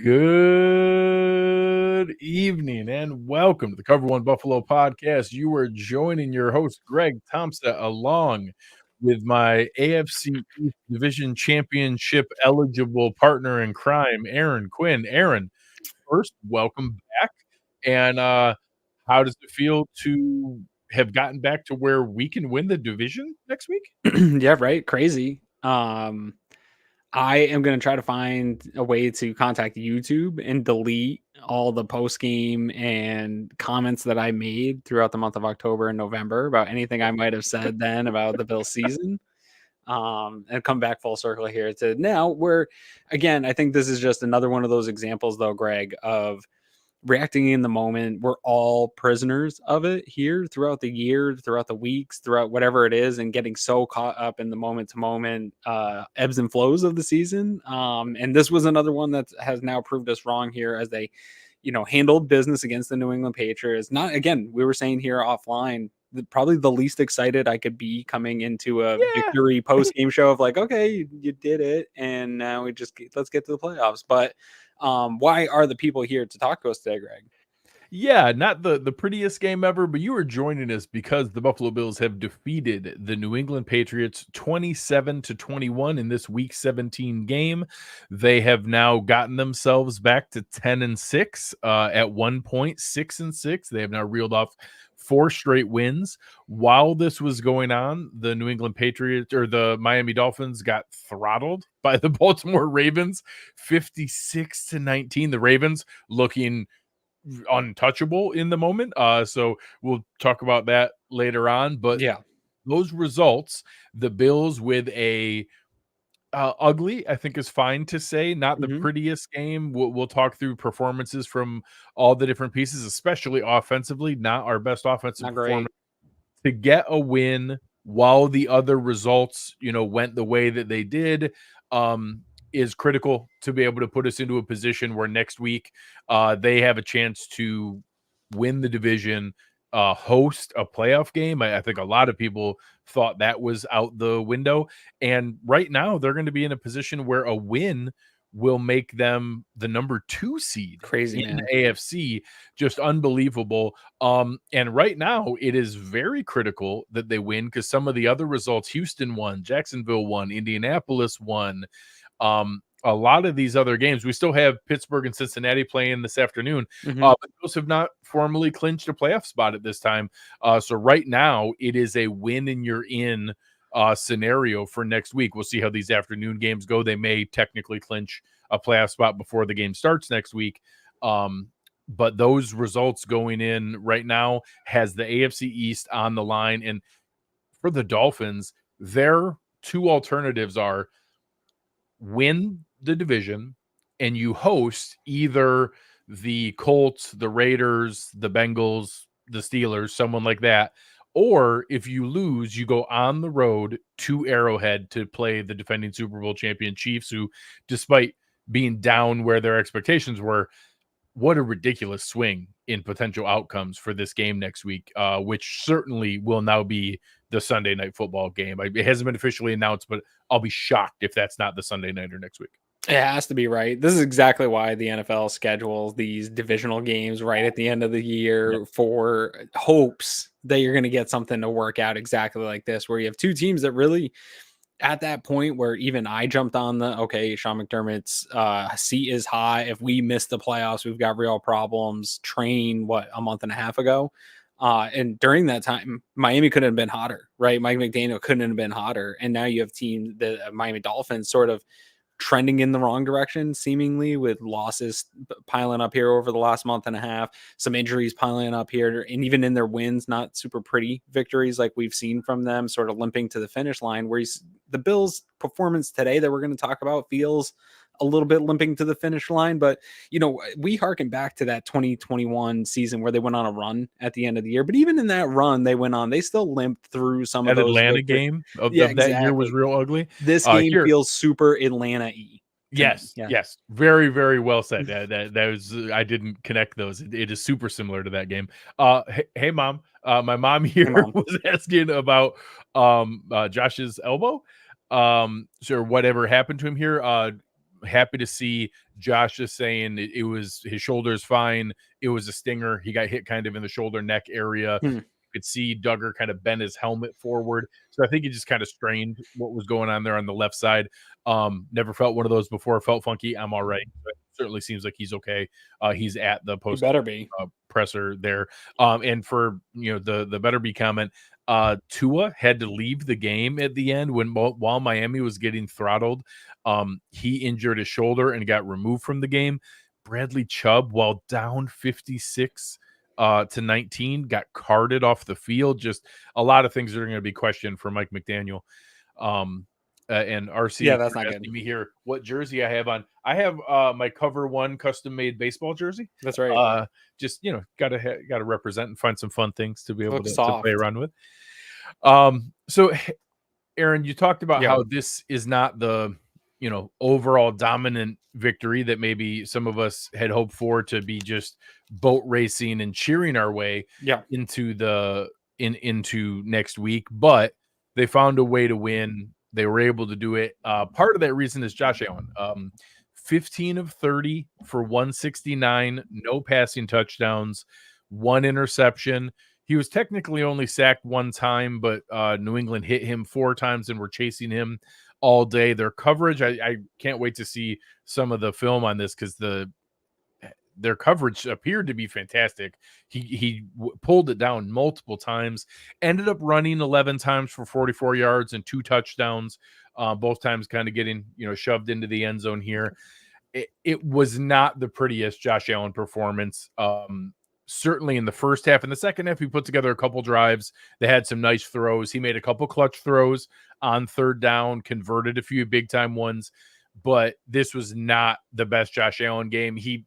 Good evening and welcome to the Cover One Buffalo podcast. You are joining your host, Greg Tompsett, along with my AFC East Division Championship eligible partner in crime, Aaron Quinn. Aaron, first, welcome back. And how does it feel to have gotten back to where we can win the division next week? Yeah, right. Crazy. I am going to try to find a way to contact YouTube and delete all the post game and comments that I made throughout the month of October and November about anything I might have said then about the Bills season. And come back full circle here to now where, again, I think this is just another one of those examples, though, Greg, of reacting in the moment. We're all prisoners of it here throughout the year, throughout the weeks, throughout whatever it is, and getting so caught up in the moment to moment ebbs and flows of the season. And this was another one that has now proved us wrong here as they, handled business against the New England Patriots. Not, again, we were saying here offline, probably the least excited I could be coming into a victory post game show of like, okay, you did it, and now let's get to the playoffs. But why are the people here to talk to us today, Greg? Yeah, not the prettiest game ever, but you are joining us because the Buffalo Bills have defeated the New England Patriots 27-21 in this Week 17 game. They have now gotten themselves back to 10-6. At one point, 6-6. They have now reeled off 4 straight wins. While this was going on, the New England Patriots or the Miami Dolphins got throttled by the Baltimore Ravens, 56-19. The Ravens looking untouchable in the moment. So we'll talk about that later on. But yeah, those results, the Bills with a ugly, I think is fine to say, not the prettiest game. We'll talk through performances from all the different pieces, especially offensively, not our best offensive performance. To get a win while the other results, went the way that they did, is critical to be able to put us into a position where next week they have a chance to win the division, host a playoff game. I think a lot of people thought that was out the window. And right now they're going to be in a position where a win will make them the number 2 seed in the AFC. Just unbelievable. And right now it is very critical that they win because some of the other results, Houston won, Jacksonville won, Indianapolis won. A lot of these other games, we still have Pittsburgh and Cincinnati playing this afternoon, but those have not formally clinched a playoff spot at this time. So right now it is a win and you're in scenario for next week. We'll see how these afternoon games go. They may technically clinch a playoff spot before the game starts next week. But those results going in right now has the AFC East on the line. And for the Dolphins, their 2 alternatives are win the division and you host either the Colts, the Raiders, the Bengals, the Steelers, someone like that. Or if you lose, you go on the road to Arrowhead to play the defending Super Bowl champion Chiefs, who, despite being down where their expectations were, what a ridiculous swing in potential outcomes for this game next week, which certainly will now be the Sunday night football game. It hasn't been officially announced, but I'll be shocked if that's not the Sunday nighter next week. It has to be, right. This is exactly why the NFL schedules these divisional games right at the end of the year for hopes that you're going to get something to work out exactly like this, where you have 2 teams that really at that point where even I jumped on Sean McDermott's seat is high. If we miss the playoffs, we've got real problems. Train a month and a half ago. And during that time, Miami couldn't have been hotter, right? Mike McDaniel couldn't have been hotter. And now you have teams, the Miami Dolphins, sort of trending in the wrong direction, seemingly, with losses piling up here over the last month and a half, some injuries piling up here, and even in their wins, not super pretty victories like we've seen from them, sort of limping to the finish line, where the Bills' performance today that we're going to talk about feels a little bit limping to the finish line. But, we harken back to that 2021 season where they went on a run at the end of the year. But even in that run they still limped through some of those. Atlanta game of that year was real ugly. This game feels super Atlanta-y. Yes. Very, very well said. That was, I didn't connect those. It is super similar to that game. Hey mom. My mom here was asking about Josh's elbow. So whatever happened to him here. Happy to see Josh just saying it was his shoulder's fine. It was a stinger. He got hit kind of in the shoulder neck area. You could see Duggar kind of bend his helmet forward. So I think he just kind of strained what was going on there on the left side. Never felt one of those before. Felt funky. I'm all right. But certainly seems like he's okay. He's at the post better be presser there. And for the better be comment, Tua had to leave the game at the end while Miami was getting throttled. He injured his shoulder and got removed from the game. Bradley Chubb, while down 56 to 19, got carted off the field. Just a lot of things that are going to be questioned for Mike McDaniel. And RC, that's not good. Me here what jersey I have on. I have my Cover One custom made baseball jersey. That's right. Just gotta represent and find some fun things to be able to play around with. So Aaron, you talked about how this is not the overall dominant victory that maybe some of us had hoped for, to be just boat racing and cheering our way into next week, but they found a way to win. They were able to do it. Part of that reason is Josh Allen. 15 of 30 for 169, no passing touchdowns, 1 interception. He was technically only sacked 1 time, but New England hit him 4 times and were chasing him all day. Their coverage, I can't wait to see some of the film on this, because their coverage appeared to be fantastic. He pulled it down multiple times, ended up running 11 times for 44 yards and 2 touchdowns, both times kind of getting shoved into the end zone here. It was not the prettiest Josh Allen performance. Certainly in the first half. In the second half, he put together a couple drives. They had some nice throws. He made a couple clutch throws on 3rd down, converted a few big time ones, but this was not the best Josh Allen game. He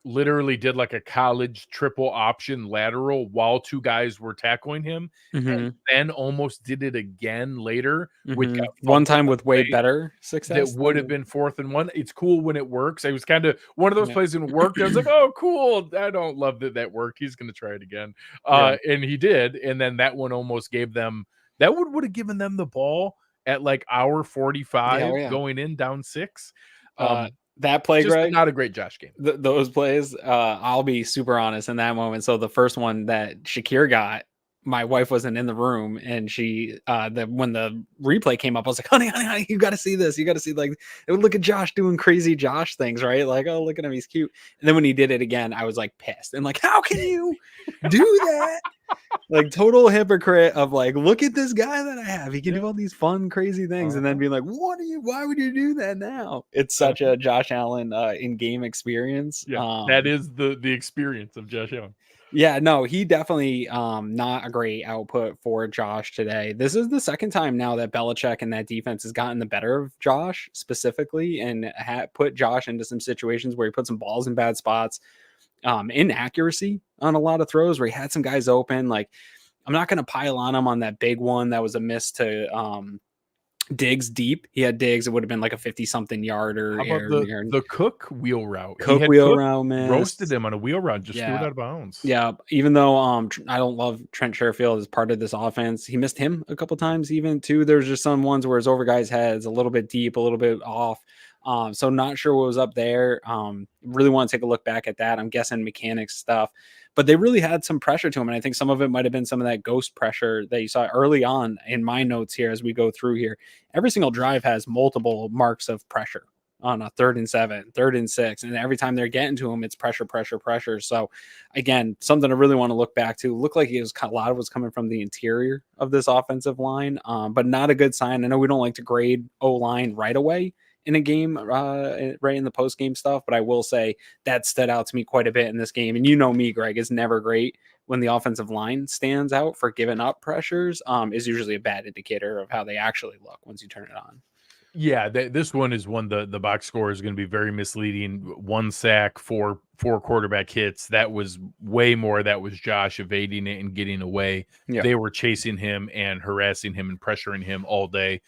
literally did like a college triple option lateral while 2 guys were tackling him, and then almost did it again later. One time with way better success. That would have been 4th and 1. It's cool when it works. It was kind of one of those plays that worked. I was like, oh, cool. I don't love that worked. He's going to try it again. And he did. And then that one almost gave them, that would have given them the ball at like hour 45 going in down 6. That play, just Greg, not a great Josh game. Those plays, I'll be super honest in that moment. So the first one that Shakir got, my wife wasn't in the room, and she, when the replay came up, I was like, honey, you got to see this. You got to see, like, look at Josh doing crazy Josh things, right? Like, oh, look at him, he's cute. And then when he did it again, I was like pissed and like, how can you do that? Like, total hypocrite of like, look at this guy that I have. He can do all these fun, crazy things, and then be like, why would you do that now? It's such a Josh Allen in-game experience. That is the experience of Josh Allen. Yeah, no, he definitely not a great output for Josh today. This is the second time now that Belichick and that defense has gotten the better of Josh specifically, and put Josh into some situations where he put some balls in bad spots. Inaccuracy on a lot of throws where he had some guys open. Like, I'm not going to pile on him on that big one that was a miss to Diggs deep. He had Diggs. It would have been like a 50-something yarder. How about the Cook wheel route? Cook wheel route, man. Roasted him on a wheel route. Just threw it out of bounds. Yeah. Even though I don't love Trent Sherfield as part of this offense, he missed him a couple times even too. There's just some ones where it's over guys' heads, a little bit deep, a little bit off. So not sure what was up there. Really want to take a look back at that. I'm guessing mechanics stuff, but they really had some pressure to him. And I think some of it might've been some of that ghost pressure that you saw early on in my notes here. As we go through here, every single drive has multiple marks of pressure on a 3rd and 7, 3rd and 6. And every time they're getting to him, it's pressure. So again, something I really want to look back to. Looked like it was a lot of it was coming from the interior of this offensive line, but not a good sign. I know we don't like to grade O-line right away in a game, right in the post-game stuff, but I will say that stood out to me quite a bit in this game. And you know me, Greg, is never great when the offensive line stands out for giving up pressures. Is usually a bad indicator of how they actually look once you turn it on. Yeah, this one is one, the box score is going to be very misleading. 1 sack, four quarterback hits. That was way more. That was Josh evading it and getting away. Yeah. They were chasing him and harassing him and pressuring him all day.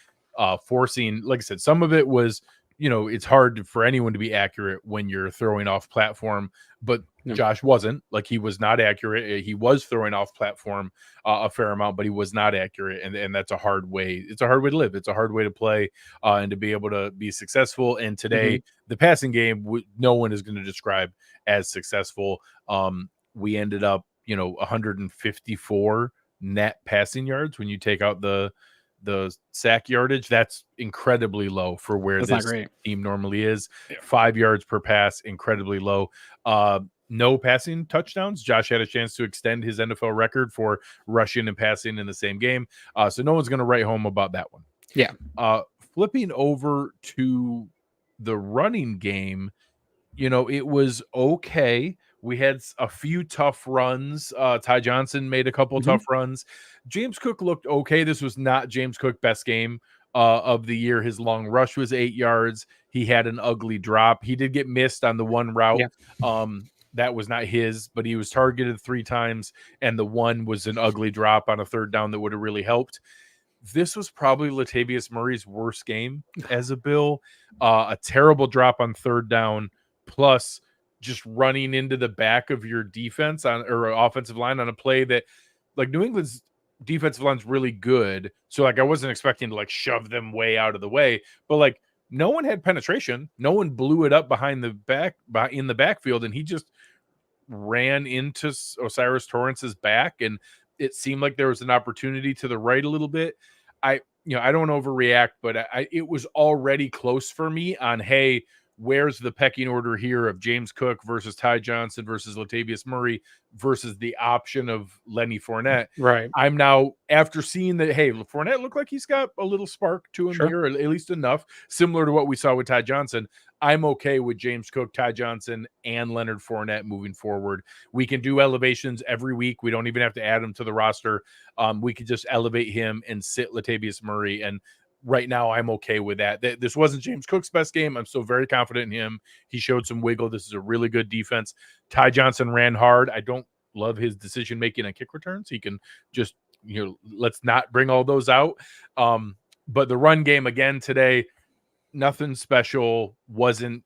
Forcing, like I said, some of it was, it's hard for anyone to be accurate when you're throwing off platform, but Josh wasn't. Like, he was not accurate. He was throwing off platform a fair amount, but he was not accurate. And that's a hard way. It's a hard way to live. It's a hard way to play and to be able to be successful. And today, the passing game, no one is going to describe as successful. We ended up, 154 net passing yards when you take out the sack yardage. That's incredibly low for where this team normally is. 5 yards per pass, incredibly low. No passing touchdowns. Josh had a chance to extend his NFL record for rushing and passing in the same game. So no one's going to write home about that one. Yeah. Flipping over to the running game, it was okay. We had a few tough runs. Ty Johnson made a couple tough runs. James Cook looked okay. This was not James Cook's best game of the year. His long rush was 8 yards. He had an ugly drop. He did get missed on the one route. Yeah. That was not his, but he was targeted 3 times, and the one was an ugly drop on a third down that would have really helped. This was probably Latavius Murray's worst game as a Bill. A terrible drop on third down, plus just running into the back of your defense or offensive line on a play that, like, New England's defensive line's really good. So, like, I wasn't expecting to, like, shove them way out of the way, but, like, no one had penetration. No one blew it up in the backfield, and he just ran into Osiris Torrance's back, and it seemed like there was an opportunity to the right a little bit. I don't overreact, but it was already close for me on, hey, where's the pecking order here of James Cook versus Ty Johnson versus Latavius Murray versus the option of Lenny Fournette. Right. I'm now, after seeing that, hey, Fournette looked like he's got a little spark to him here, or at least enough, similar to what we saw with Ty Johnson. I'm okay with James Cook, Ty Johnson, and Leonard Fournette moving forward. We can do elevations every week. We don't even have to add him to the roster. We could just elevate him and sit Latavius Murray, and right now I'm okay with that. This wasn't James Cook's best game. I'm still very confident in him. He showed some wiggle. This is a really good defense. Ty Johnson ran hard. I don't love his decision making on kick returns. He can just, let's not bring all those out. But the run game again today, nothing special. Wasn't,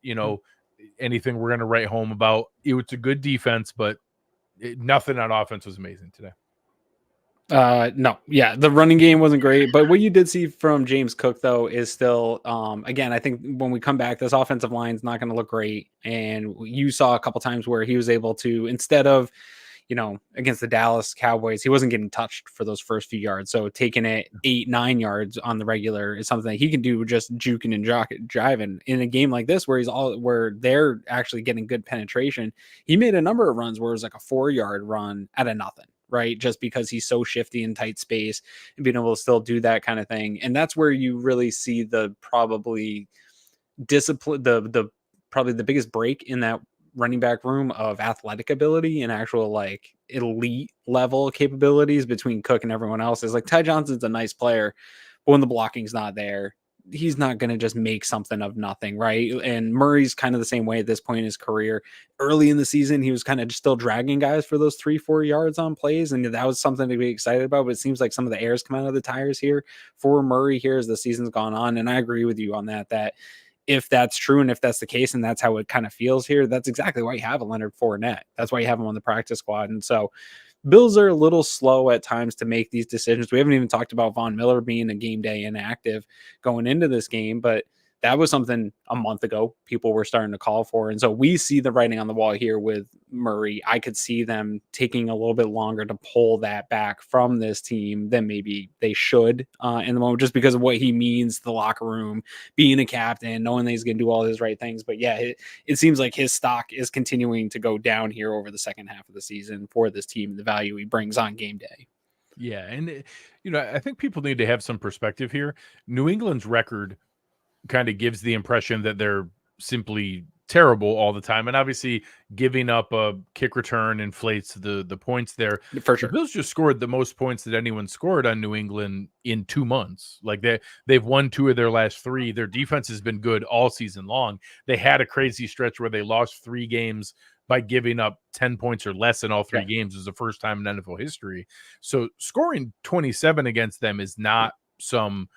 anything we're going to write home about. It was a good defense, but nothing on offense was amazing today. No, yeah, the running game wasn't great, but what you did see from James Cook though is still, again, I think when we come back, this offensive line is not going to look great, and you saw a couple times where he was able to, instead of, against the Dallas Cowboys, he wasn't getting touched for those first few yards, so taking it 8-9 yards on the regular is something that he can do just juking and jiving. In a game like this where where they're actually getting good penetration, he made a number of runs where it was like a 4-yard run out of nothing. Right, just because he's so shifty in tight space and being able to still do that kind of thing. And that's where you really see the probably discipline, probably the biggest break in that running back room of athletic ability and actual like elite level capabilities between Cook and everyone else. Is like Ty Johnson's a nice player, but when the blocking's not there, he's not going to just make something of nothing, right? And Murray's kind of the same way at this point in his career. Early in the season, he was kind of still dragging guys for those 3-4 yards on plays, and that was something to be excited about. But it seems like some of the air's come out of the tires here for Murray here as the season's gone on. And I agree with you on that if that's true and if that's the case and that's how it kind of feels here, that's exactly why you have a Leonard Fournette. That's why you have him on the practice squad. And so Bills are a little slow at times to make these decisions. We haven't even talked about Von Miller being a game day inactive going into this game, but that was something a month ago people were starting to call for. And so we see the writing on the wall here with Murray. I could see them taking a little bit longer to pull that back from this team than maybe they should in the moment, just because of what he means to the locker room, being a captain, knowing that he's going to do all his right things. But yeah, it seems like his stock is continuing to go down here over the second half of the season for this team, the value he brings on game day. Yeah. And, I think people need to have some perspective here. New England's record kind of gives the impression that they're simply terrible all the time, and obviously giving up a kick return inflates the points there. For sure, the Bills just scored the most points that anyone scored on New England in 2 months. Like they've won 2 of their last 3. Their defense has been good all season long. They had a crazy stretch where they lost 3 games by giving up 10 points or less in all 3 games. It was the first time in NFL history. So scoring 27 against them is not some.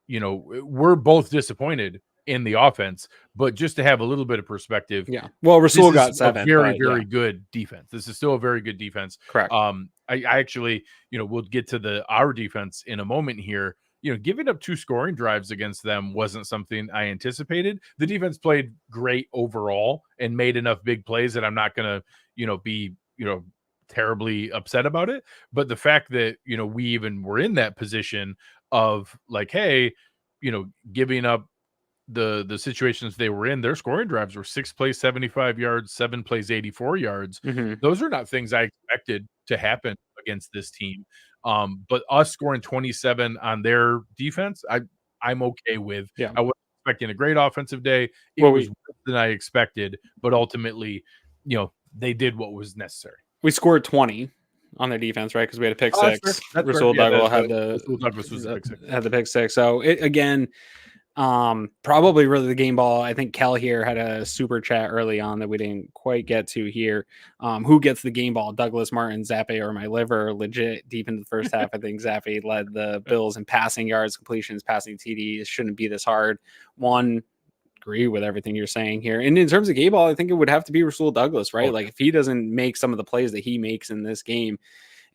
We're both disappointed in the offense, but just to have a little bit of perspective. Yeah. Well, Rasul this got is 7. a very, very good defense. This is still a very good defense. Correct. I actually, we'll get to our defense in a moment here. Giving up 2 scoring drives against them wasn't something I anticipated. The defense played great overall and made enough big plays that I'm not going to, be, terribly upset about it. But the fact that, we even were in that position of like, hey, giving up the situations they were in, their scoring drives were 6 plays, 75 yards, 7 plays, 84 yards. Those are not things I expected to happen against this team. But us scoring 27 on their defense, I'm okay with. Yeah. I wasn't expecting a great offensive day. It was worse than I expected, but ultimately, they did what was necessary. We scored 20 on their defense, right? Because we had a pick 6. Rasul Douglas had the pick 6. So again, probably really the game ball. I think Cal here had a super chat early on that we didn't quite get to here. Who gets the game ball? Douglas, Martin, Zappe, or my liver? Legit deep into the first half. I think Zappe led the Bills in passing yards, completions, passing TDs. It shouldn't be this hard. Agree with everything you're saying here. And in terms of game ball, I think it would have to be Rasul Douglas, right? Like if he doesn't make some of the plays that he makes in this game,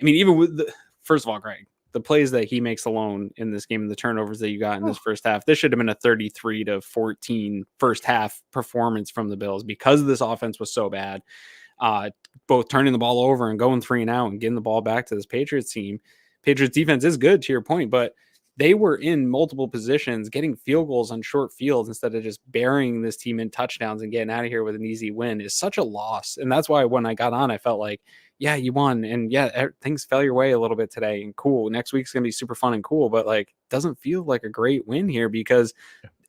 I mean, even with first of all, Greg, the plays that he makes alone in this game and the turnovers that you got in this first half, this should have been a 33-14 first half performance from the Bills because this offense was so bad. Both turning the ball over and going 3 and out and getting the ball back to this Patriots team. Patriots defense is good to your point, but they were in multiple positions, getting field goals on short fields instead of just burying this team in touchdowns and getting out of here with an easy win is such a loss. And that's why when I got on, I felt like, yeah, you won. And yeah, things fell your way a little bit today and cool. Next week's going to be super fun and cool, but like, doesn't feel like a great win here because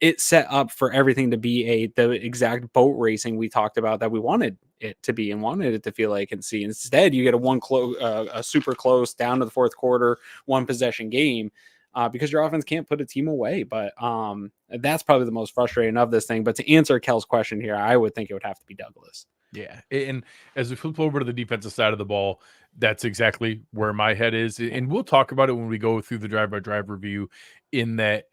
it set up for everything to be the exact boat racing we talked about that we wanted it to be and wanted it to feel like and see. Instead, you get a super close down to the fourth quarter, 1 possession game. Because your offense can't put a team away. But that's probably the most frustrating of this thing. But to answer Kel's question here, I would think it would have to be Douglas. Yeah. And as we flip over to the defensive side of the ball, that's exactly where my head is. And we'll talk about it when we go through the drive-by-drive review in that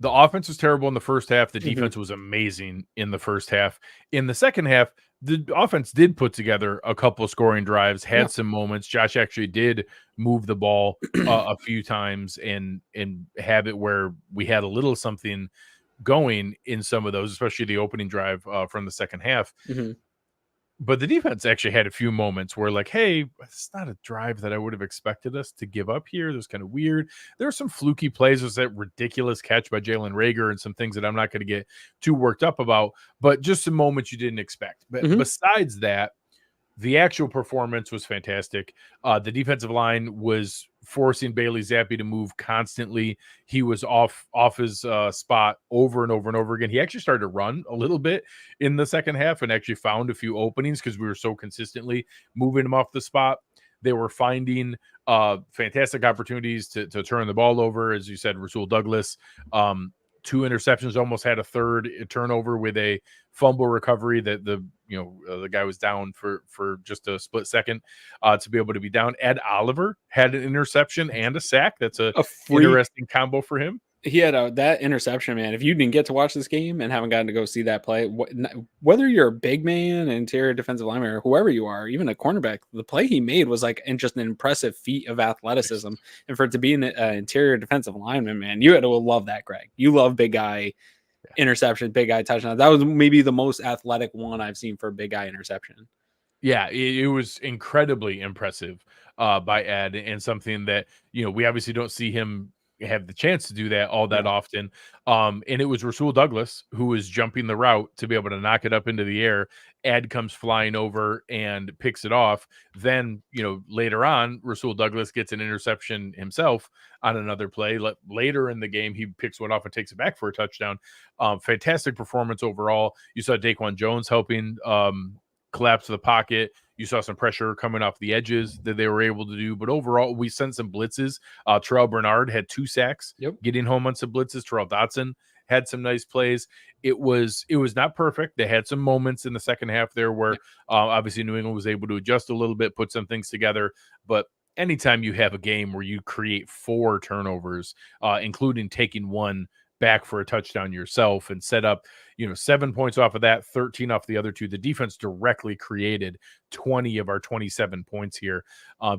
the offense was terrible in the first half. The defense was amazing in the first half. In the second half, the offense did put together a couple of scoring drives, had some moments. Josh actually did move the ball a few times and have it where we had a little something going in some of those, especially the opening drive from the second half. But the defense actually had a few moments where like, hey, it's not a drive that I would have expected us to give up here. It was kind of weird. There were some fluky plays. There's that ridiculous catch by Jalen Reagor and some things that I'm not going to get too worked up about, but just some moments you didn't expect. But besides that, the actual performance was fantastic. The defensive line was forcing Bailey Zappe to move constantly. He was off his spot over and over and over again. He actually started to run a little bit in the second half and actually found a few openings because we were so consistently moving him off the spot. They were finding fantastic opportunities to turn the ball over. As you said, Rasul Douglas, 2 interceptions, almost had a third turnover with a fumble recovery that the guy was down for just a split second to be able to be down. Ed Oliver had an interception and a sack. That's a interesting combo for him. He had that interception, man. If you didn't get to watch this game and haven't gotten to go see that play, whether you're a big man, interior defensive lineman, or whoever you are, even a cornerback, the play he made was like just an impressive feat of athleticism. And for it to be an interior defensive lineman, man, you had to love that, Greg. You love big guy interception, big guy touchdown. That was maybe the most athletic one I've seen for a big guy interception. Yeah, it was incredibly impressive by Ed, and something that we obviously don't see him have the chance to do that all that often. And it was Rasul Douglas who was jumping the route to be able to knock it up into the air. Ed comes flying over and picks it off. Then, later on, Rasul Douglas gets an interception himself on another play. Later in the game, he picks one off and takes it back for a touchdown. Fantastic performance overall. You saw Daquan Jones helping collapse the pocket. You saw some pressure coming off the edges that they were able to do, but overall, we sent some blitzes. Terrel Bernard had 2 sacks, getting home on some blitzes. Terrell Dotson had some nice plays. It was not perfect. They had some moments in the second half there where obviously New England was able to adjust a little bit, put some things together. But anytime you have a game where you create 4 turnovers, including taking one back for a touchdown yourself and set up, 7 points off of that, 13 off the other two. The defense directly created 20 of our 27 points here.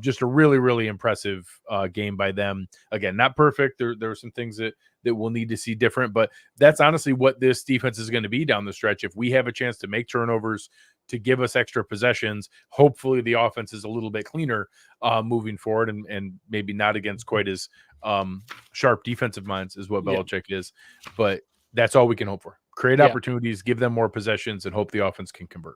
Just a really, really impressive game by them. Again, not perfect. There are some things that we'll need to see different, but that's honestly what this defense is going to be down the stretch. If we have a chance to make turnovers, to give us extra possessions, hopefully the offense is a little bit cleaner moving forward, and maybe not against quite as sharp defensive minds as what Belichick is, but that's all we can hope for. Create opportunities, give them more possessions, and hope the offense can convert.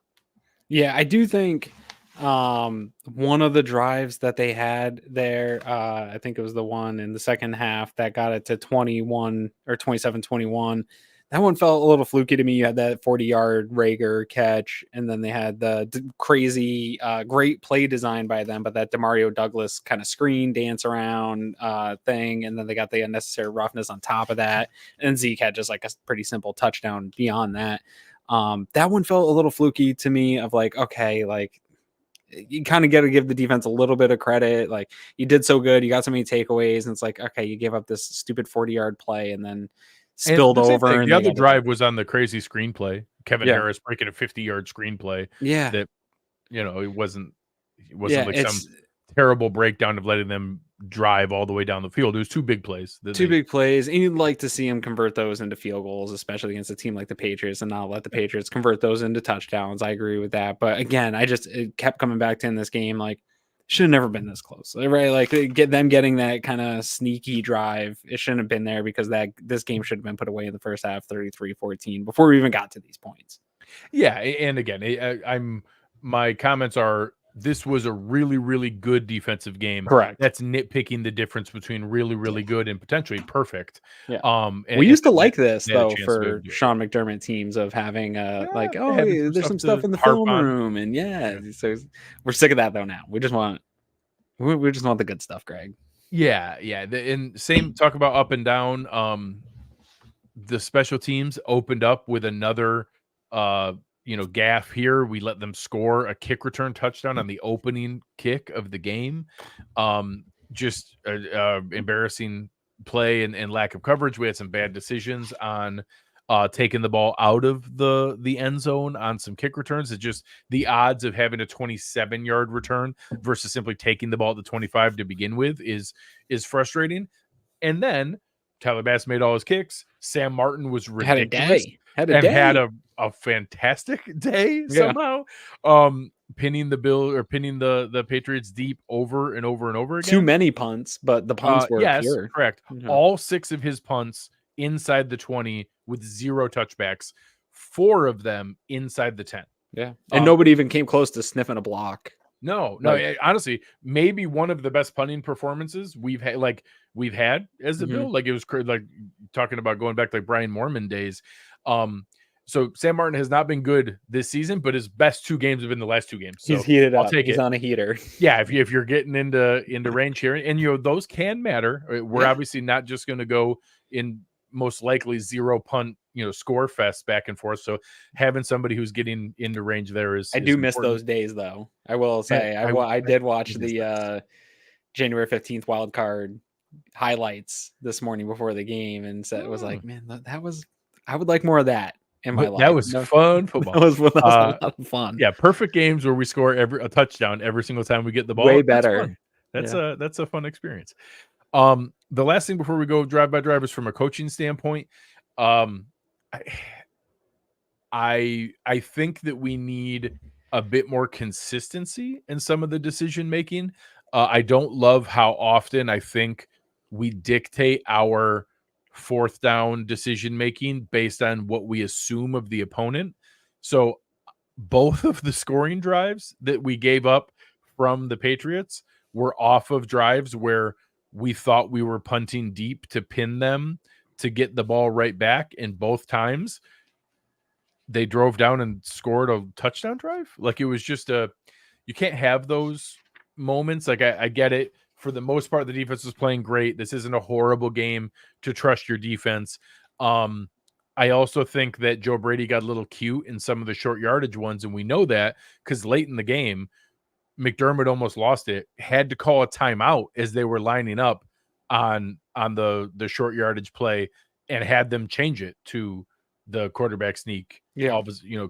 Yeah, I do think one of the drives that they had there, I think it was the one in the second half that got it to 21 or 27-21. That one felt a little fluky to me. You had that 40-yard Rager catch, and then they had the crazy, great play design by them, but that Demario Douglas kind of screen dance around thing, and then they got the unnecessary roughness on top of that, and Zeke had just like a pretty simple touchdown beyond that. That one felt a little fluky to me of like, okay, like you kind of got to give the defense a little bit of credit. Like you did so good, you got so many takeaways, and it's like, okay, you gave up this stupid 40-yard play and then spilled over. And the other drive was on the crazy screenplay. Kevin Harris breaking a 50-yard screenplay. Yeah. That, it wasn't like some terrible breakdown of letting them drive all the way down the field. It was two big plays. Big plays. And you'd like to see them convert those into field goals, especially against a team like the Patriots, and not let the Patriots convert those into touchdowns. I agree with that. But again, it kept coming back to in this game, like, should have never been this close, right? Like getting that kind of sneaky drive. It shouldn't have been there because this game should have been put away in the first half, 33-14, before we even got to these points. Yeah, and again, my comments are, this was a really, really good defensive game. Correct. That's nitpicking the difference between really, really good and potentially perfect. Yeah. We used to like this though for Sean McDermott teams of having there's some stuff in the film room, and so we're sick of that though now. We just want the good stuff, Greg. Yeah. And same talk about up and down. The special teams opened up with another gaff here. We let them score a kick return touchdown on the opening kick of the game. Just embarrassing play and lack of coverage. We had some bad decisions on taking the ball out of the end zone on some kick returns. It's just the odds of having a 27-yard return versus simply taking the ball at the 25 to begin with is frustrating. And then Tyler Bass made all his kicks. Sam Martin was ridiculous. Had a fantastic day somehow. Pinning the Patriots deep over and over and over again. Too many punts, but the punts were pure. Correct. Mm-hmm. All 6 of his punts inside the 20 with 0 touchbacks, 4 of them inside the 10. Yeah. And nobody even came close to sniffing a block. No, honestly, maybe one of the best punting performances we've had as a Bill. Like, it was like talking about going back like Brian Mormon days. So Sam Martin has not been good this season, but his best 2 games have been the last 2 games. So he's heated up. He's on a heater. Yeah, if you're getting into range here, and those can matter. We're obviously not just going to go in most likely 0 punt, score fest back and forth. So having somebody who's getting into range there is. I do miss those days, though. I will say I did watch the January 15th wild card highlights this morning before the game, and said it was like, man, I would like more of that in my life. That was fun football. That was a lot of fun. Yeah, perfect games where we score a touchdown every single time we get the ball. Way better. That's a fun experience. The last thing before we go drive by drive is from a coaching standpoint. I think that we need a bit more consistency in some of the decision making. I don't love how often I think we dictate our 4th down decision making based on what we assume of the opponent. So both of the scoring drives that we gave up from the Patriots were off of drives where we thought we were punting deep to pin them to get the ball right back. And both times they drove down and scored a touchdown drive. Like, it was just you can't have those moments. Like, I get it. For the most part, the defense was playing great. This isn't a horrible game to trust your defense. I also think that Joe Brady got a little cute in some of the short yardage ones, and we know that because late in the game, McDermott almost lost it, had to call a timeout as they were lining up on the short yardage play, and had them change it to the quarterback sneak,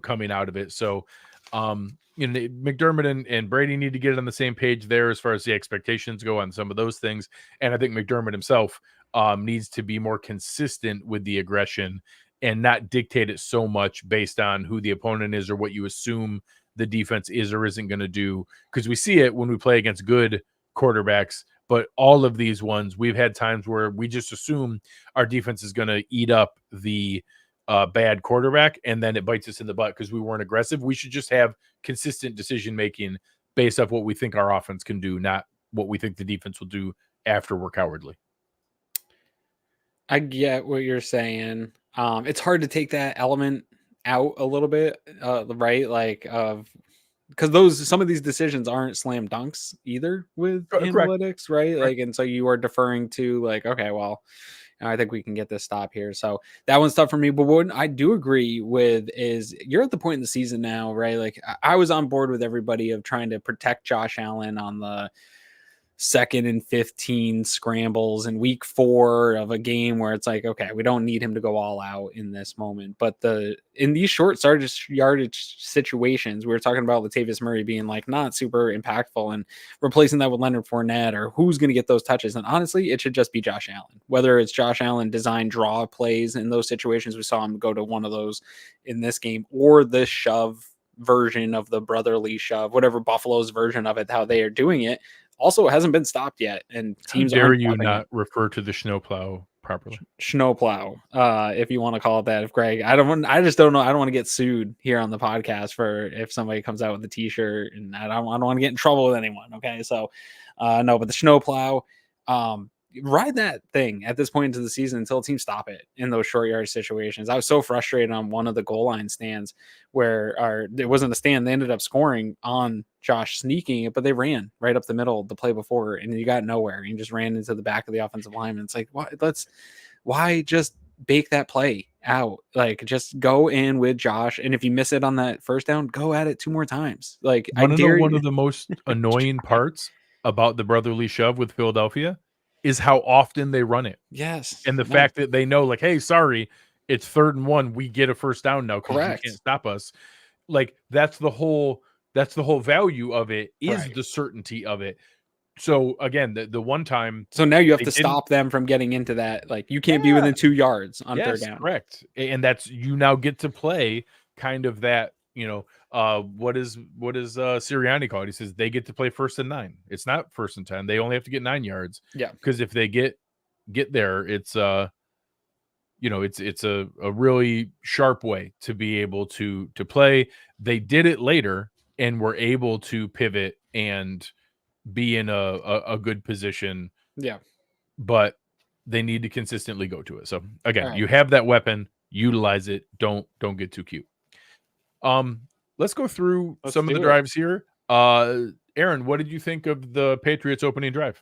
coming out of it. So, McDermott and Brady need to get on the same page there as far as the expectations go on some of those things. And I think McDermott himself needs to be more consistent with the aggression and not dictate it so much based on who the opponent is or what you assume the defense is or isn't going to do. Because we see it when we play against good quarterbacks, but all of these ones, we've had times where we just assume our defense is going to eat up the bad quarterback, and then it bites us in the butt because we weren't aggressive. We should just have consistent decision making based off what we think our offense can do, not what we think the defense will do after we're cowardly. I get what you're saying. It's hard to take that element out a little bit, right? Like, because some of these decisions aren't slam dunks either with analytics, right? Like, and so you are deferring to like, okay, well, I think we can get this stop here. So that one's tough for me. But what I do agree with is you're at the point in the season now, right? Like I was on board with everybody of trying to protect Josh Allen on the 2nd and 15 scrambles in week 4 of a game where it's like, okay, we don't need him to go all out in this moment. But in these short yardage situations, we were talking about Latavius Murray being like not super impactful and replacing that with Leonard Fournette or who's going to get those touches. And honestly, it should just be Josh Allen, whether it's Josh Allen design draw plays in those situations. We saw him go to one of those in this game, or the shove version of the brotherly shove, whatever Buffalo's version of it, how they are doing it. Also, it hasn't been stopped yet, and teams How dare you not refer to the Shnow Plow properly? Shnow Plow, if you want to call it that. If Greg, I just don't know. I don't want to get sued here on the podcast for if somebody comes out with a T-shirt, and I don't want to get in trouble with anyone. Okay, so no, but the Shnow Plow, ride that thing at this point into the season until teams stop it in those short yard situations. I was so frustrated on one of the goal line stands where it wasn't a stand. They ended up scoring on Josh sneaking it, but they ran right up the middle the play before, and you got nowhere. You just ran into the back of the offensive lineman. It's like, why just bake that play out? Like, just go in with Josh, and if you miss it on that first down, go at it 2 more times. Like, I dare you. One of the most annoying parts about the brotherly shove with Philadelphia is how often they run it. Yes. And the fact that they know, like, hey, sorry, it's 3rd and 1. We get a first down now because you can't stop us. Like, that's the whole value of it, is the certainty of it. So again, the one time. So now you have to stop them from getting into that. Like, you can't be within 2 yards on 3rd down. Correct. And that's, you now get to play kind of that, what is Sirianni called? He says they get to play 1st and 9. It's not 1st and 10. They only have to get 9 yards. Yeah. Because if they get there, it's it's a really sharp way to be able to play. They did it later and were able to pivot and be in a good position. Yeah. But they need to consistently go to it. So again, you have that weapon, utilize it. Don't get too cute. Let's go through some of the drives here. Aaron, what did you think of the Patriots opening drive?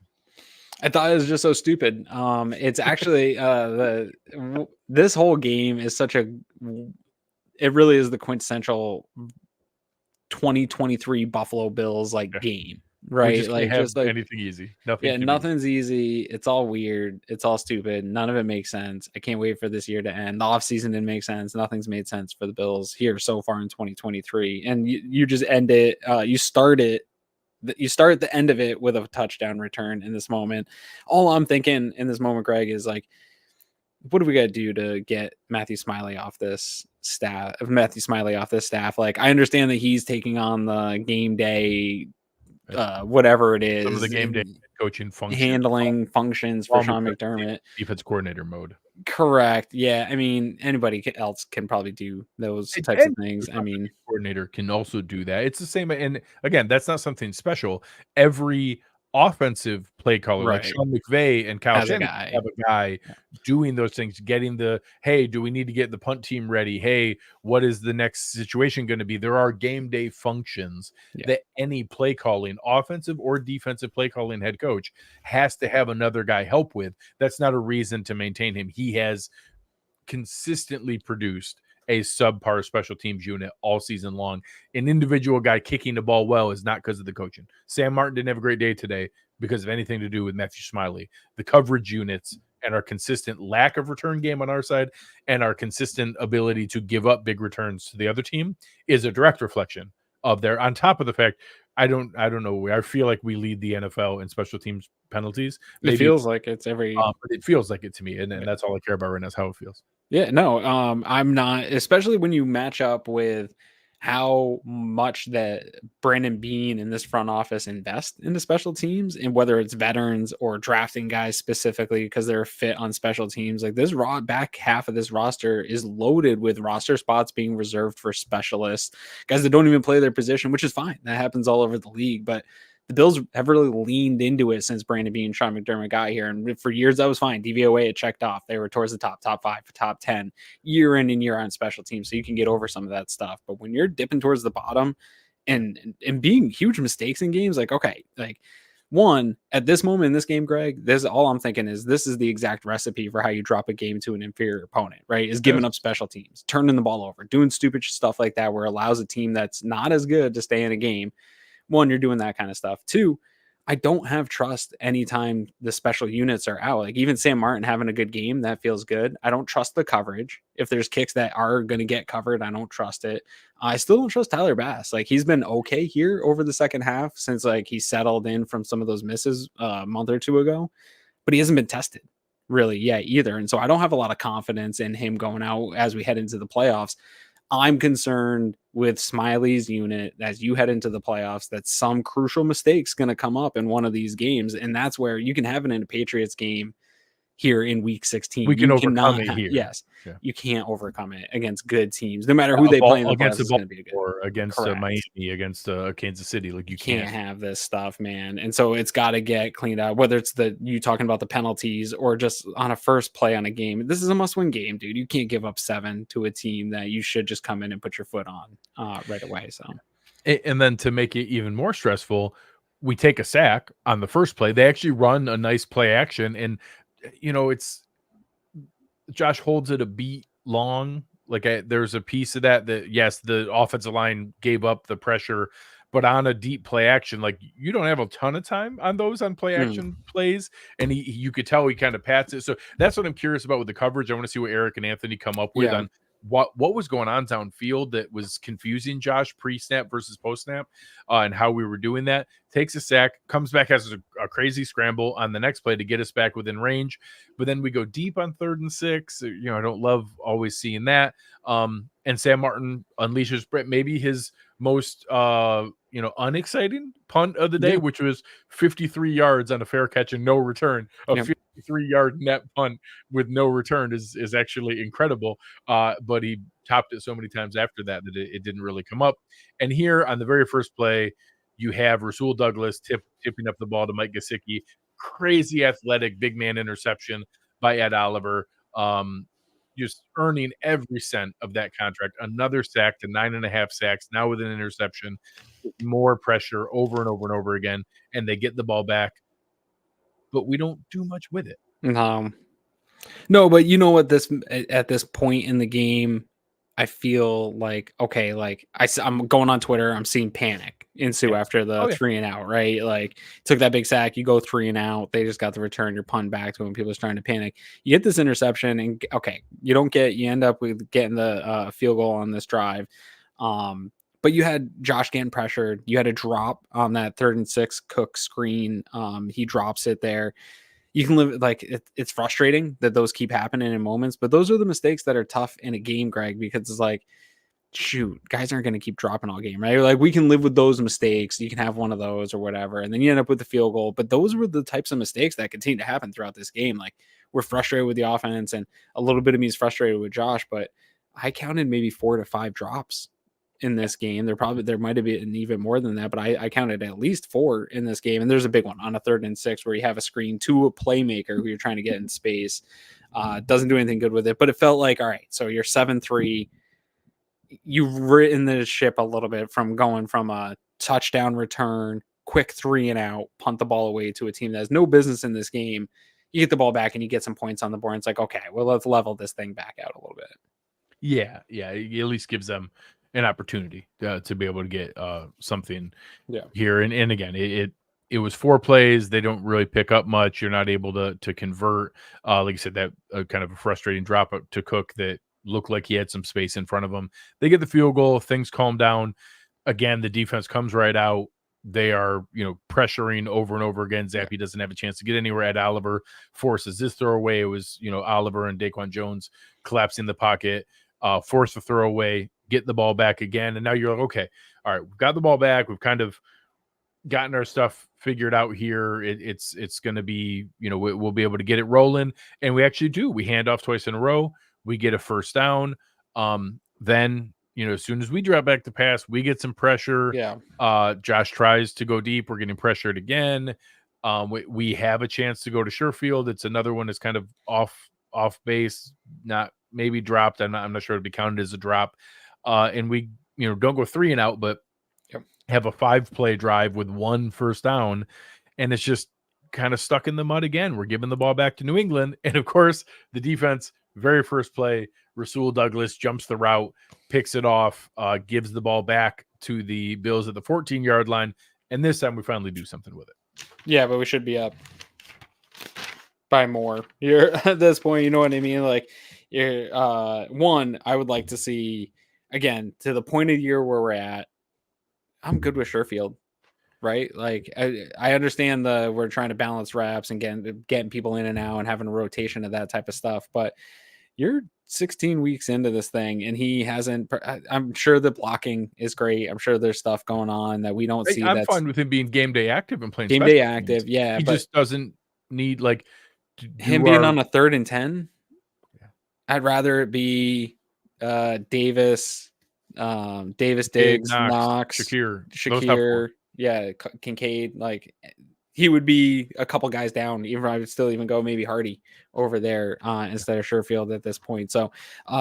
I thought it was just so stupid. It's actually this whole game is it really is the quintessential 2023 Buffalo Bills game, right? Like, just like anything easy. Nothing's easy. It's all weird. It's all stupid. None of it makes sense. I can't wait for this year to end. The offseason didn't make sense. Nothing's made sense for the Bills here so far in 2023. And you just end it. You start at the end of it with a touchdown return in this moment. All I'm thinking in this moment, Greg, is like, what do we got to do to get Matthew Smiley off this staff? Like, I understand that he's taking on the game day, whatever it is, some of the game day coaching handling functions for Sean McDermott, defense coordinator mode. Correct. Yeah. I mean, anybody else can probably do those types of things. I mean, coordinator can also do that. It's the same. And again, that's not something special. Every offensive play caller, like Sean McVay and Kyle Shanahan, have a guy doing those things, getting hey, do we need to get the punt team ready? Hey, what is the next situation going to be? There are game day functions that any play calling, offensive or defensive play calling head coach has to have another guy help with. That's not a reason to maintain him. He has consistently produced a subpar special teams unit all season long. An individual guy kicking the ball well is not because of the coaching. Sam Martin didn't have a great day today because of anything to do with Matthew Smiley. The coverage units and our consistent lack of return game on our side and our consistent ability to give up big returns to the other team is a direct reflection of their, on top of the fact, I don't know. I feel like we lead the NFL in special teams penalties. It feels like it's every but it feels like it to me, and right. that's all I care about right now is how it feels. Yeah, no, I'm not, especially when you match up with how much that Brandon Beane and this front office invest into special teams, and whether it's veterans or drafting guys specifically because they're fit on special teams. Like this back half of this roster is loaded with roster spots being reserved for specialists, guys that don't even play their position, which is fine. That happens all over the league, but the Bills have really leaned into it since Brandon Beane and Sean McDermott got here. And for years, that was fine. DVOA, it checked off. They were towards the top 5, top 10, year in and year on special teams. So you can get over some of that stuff. But when you're dipping towards the bottom and being huge mistakes in games, like, okay, like one, at this moment in this game, Greg, this all I'm thinking is this is the exact recipe for how you drop a game to an inferior opponent, right? Is giving up special teams, turning the ball over, doing stupid stuff like that, where it allows a team that's not as good to stay in a game. One, you're doing that kind of stuff. Two, I don't have trust anytime the special units are out. Like even Sam Martin having a good game, that feels good. I don't trust the coverage. If there's kicks that are going to get covered, I don't trust it. I still don't trust Tyler Bass. Like he's been okay here over the second half since like he settled in from some of those misses a month or two ago, but he hasn't been tested really yet either. And so I don't have a lot of confidence in him going out as we head into the playoffs. I'm concerned with Smiley's unit as you head into the playoffs that some crucial mistakes going to come up in one of these games. And that's where you can have it in a Patriots game here in week 16. We can overcome it here. Yes. Yeah. You can't overcome it against good teams, no matter who they play in the playoffs. It's going to be a good, or against Miami, against Kansas City. Like you can't have this stuff, man. And so it's got to get cleaned out, whether it's you talking about the penalties or just on a first play on a game. This is a must-win game, dude. You can't give up 7 to a team that you should just come in and put your foot on right away. So, and then to make it even more stressful, we take a sack on the first play. They actually run a nice play action, and it's Josh holds it a beat long. Like there's a piece of that yes, the offensive line gave up the pressure, but on a deep play action, like you don't have a ton of time on those on play action plays, and you could tell he kind of pats it. So that's what I'm curious about with the coverage. I want to see what Eric and Anthony come up with on what was going on downfield that was confusing Josh pre-snap versus post-snap, and how we were doing that. Takes a sack, comes back, has a crazy scramble on the next play to get us back within range, but then we go deep on 3rd and 6. I don't love always seeing that. And Sam Martin unleashes maybe his most unexciting punt of the day, which was 53 yards on a fair catch and no return. A 53-yard net punt with no return is actually incredible. But he topped it so many times after that it didn't really come up. And here on the very first play, you have Rasul Douglas tipping up the ball to Mike Gesicki. Crazy athletic big man interception by Ed Oliver. Just earning every cent of that contract. Another sack to 9.5 sacks, now with an interception. More pressure over and over and over again, and they get the ball back, but we don't do much with it. No, but you know what? At this point in the game, I feel like, okay, like I'm going on Twitter, I'm seeing panic ensue after the 3 and out, right? Like took that big sack, you go 3 and out, they just got the return, you're punt back to when people are starting to panic. You get this interception and you end up with getting the field goal on this drive. But you had Josh getting pressured. You had a drop on that 3rd and 6 Cook screen. He drops it there. You can live it's frustrating that those keep happening in moments, but those are the mistakes that are tough in a game, Greg, because it's like, shoot, guys aren't going to keep dropping all game, right? Like we can live with those mistakes. You can have one of those or whatever, and then you end up with the field goal. But those were the types of mistakes that continue to happen throughout this game. Like we're frustrated with the offense, and a little bit of me is frustrated with Josh, but I counted maybe 4 to 5 drops in this game. There might have been even more than that, but I counted at least 4 in this game. And there's a big one on a 3rd and 6 where you have a screen to a playmaker who you're trying to get in space. Doesn't do anything good with it, but it felt like, all right, so you're 7-3. You've written the ship a little bit from going from a touchdown return, quick 3 and out, punt the ball away to a team that has no business in this game. You get the ball back and you get some points on the board. And it's like, okay, well, let's level this thing back out a little bit. Yeah. It at least gives them an opportunity to be able to get something here. And again, it it was 4 plays. They don't really pick up much. You're not able to convert. Like you said, that kind of a frustrating drop to Cook that looked like he had some space in front of him. They get the field goal. Things calm down. Again, the defense comes right out. They are, pressuring over and over again. Zappe doesn't have a chance to get anywhere. Ed Oliver forces this throwaway. It was, Oliver and Daquan Jones collapsing the pocket, force the throwaway, get the ball back again. And now you're like, okay, all right, we've got the ball back. We've kind of gotten our stuff figured out here. It's going to be, we'll be able to get it rolling. And we actually do. We hand off twice in a row. We get a first down. Then, as soon as we drop back to pass, we get some pressure. Yeah. Josh tries to go deep. We're getting pressured again. We have a chance to go to Sherfield. It's another one that's kind of off base, not maybe dropped. I'm not sure it'd be counted as a drop. And we, don't go 3 and out, but have a 5-play drive with 1 first down. And it's just kind of stuck in the mud again. We're giving the ball back to New England. And of course, the defense, very first play, Rasul Douglas jumps the route, picks it off, gives the ball back to the Bills at the 14-yard line. And this time we finally do something with it. Yeah, but we should be up by more here at this point. You know what I mean? Like, one, I would like to see, again, to the point of the year where we're at, I'm good with Sherfield, right? Like, I understand we're trying to balance reps and getting people in and out and having a rotation of that type of stuff, but you're 16 weeks into this thing and he hasn't. I'm sure the blocking is great. I'm sure there's stuff going on that we don't see. I'm fine with him being game day active and playing game day active. Yeah, he just doesn't need him being on a 3rd and 10. Yeah. I'd rather it be Davis, Diggs, Knox, Shakir, yeah, Kincaid. Like, he would be a couple guys down. Even I would still even go maybe Hardy over there instead of Sherfield at this point. So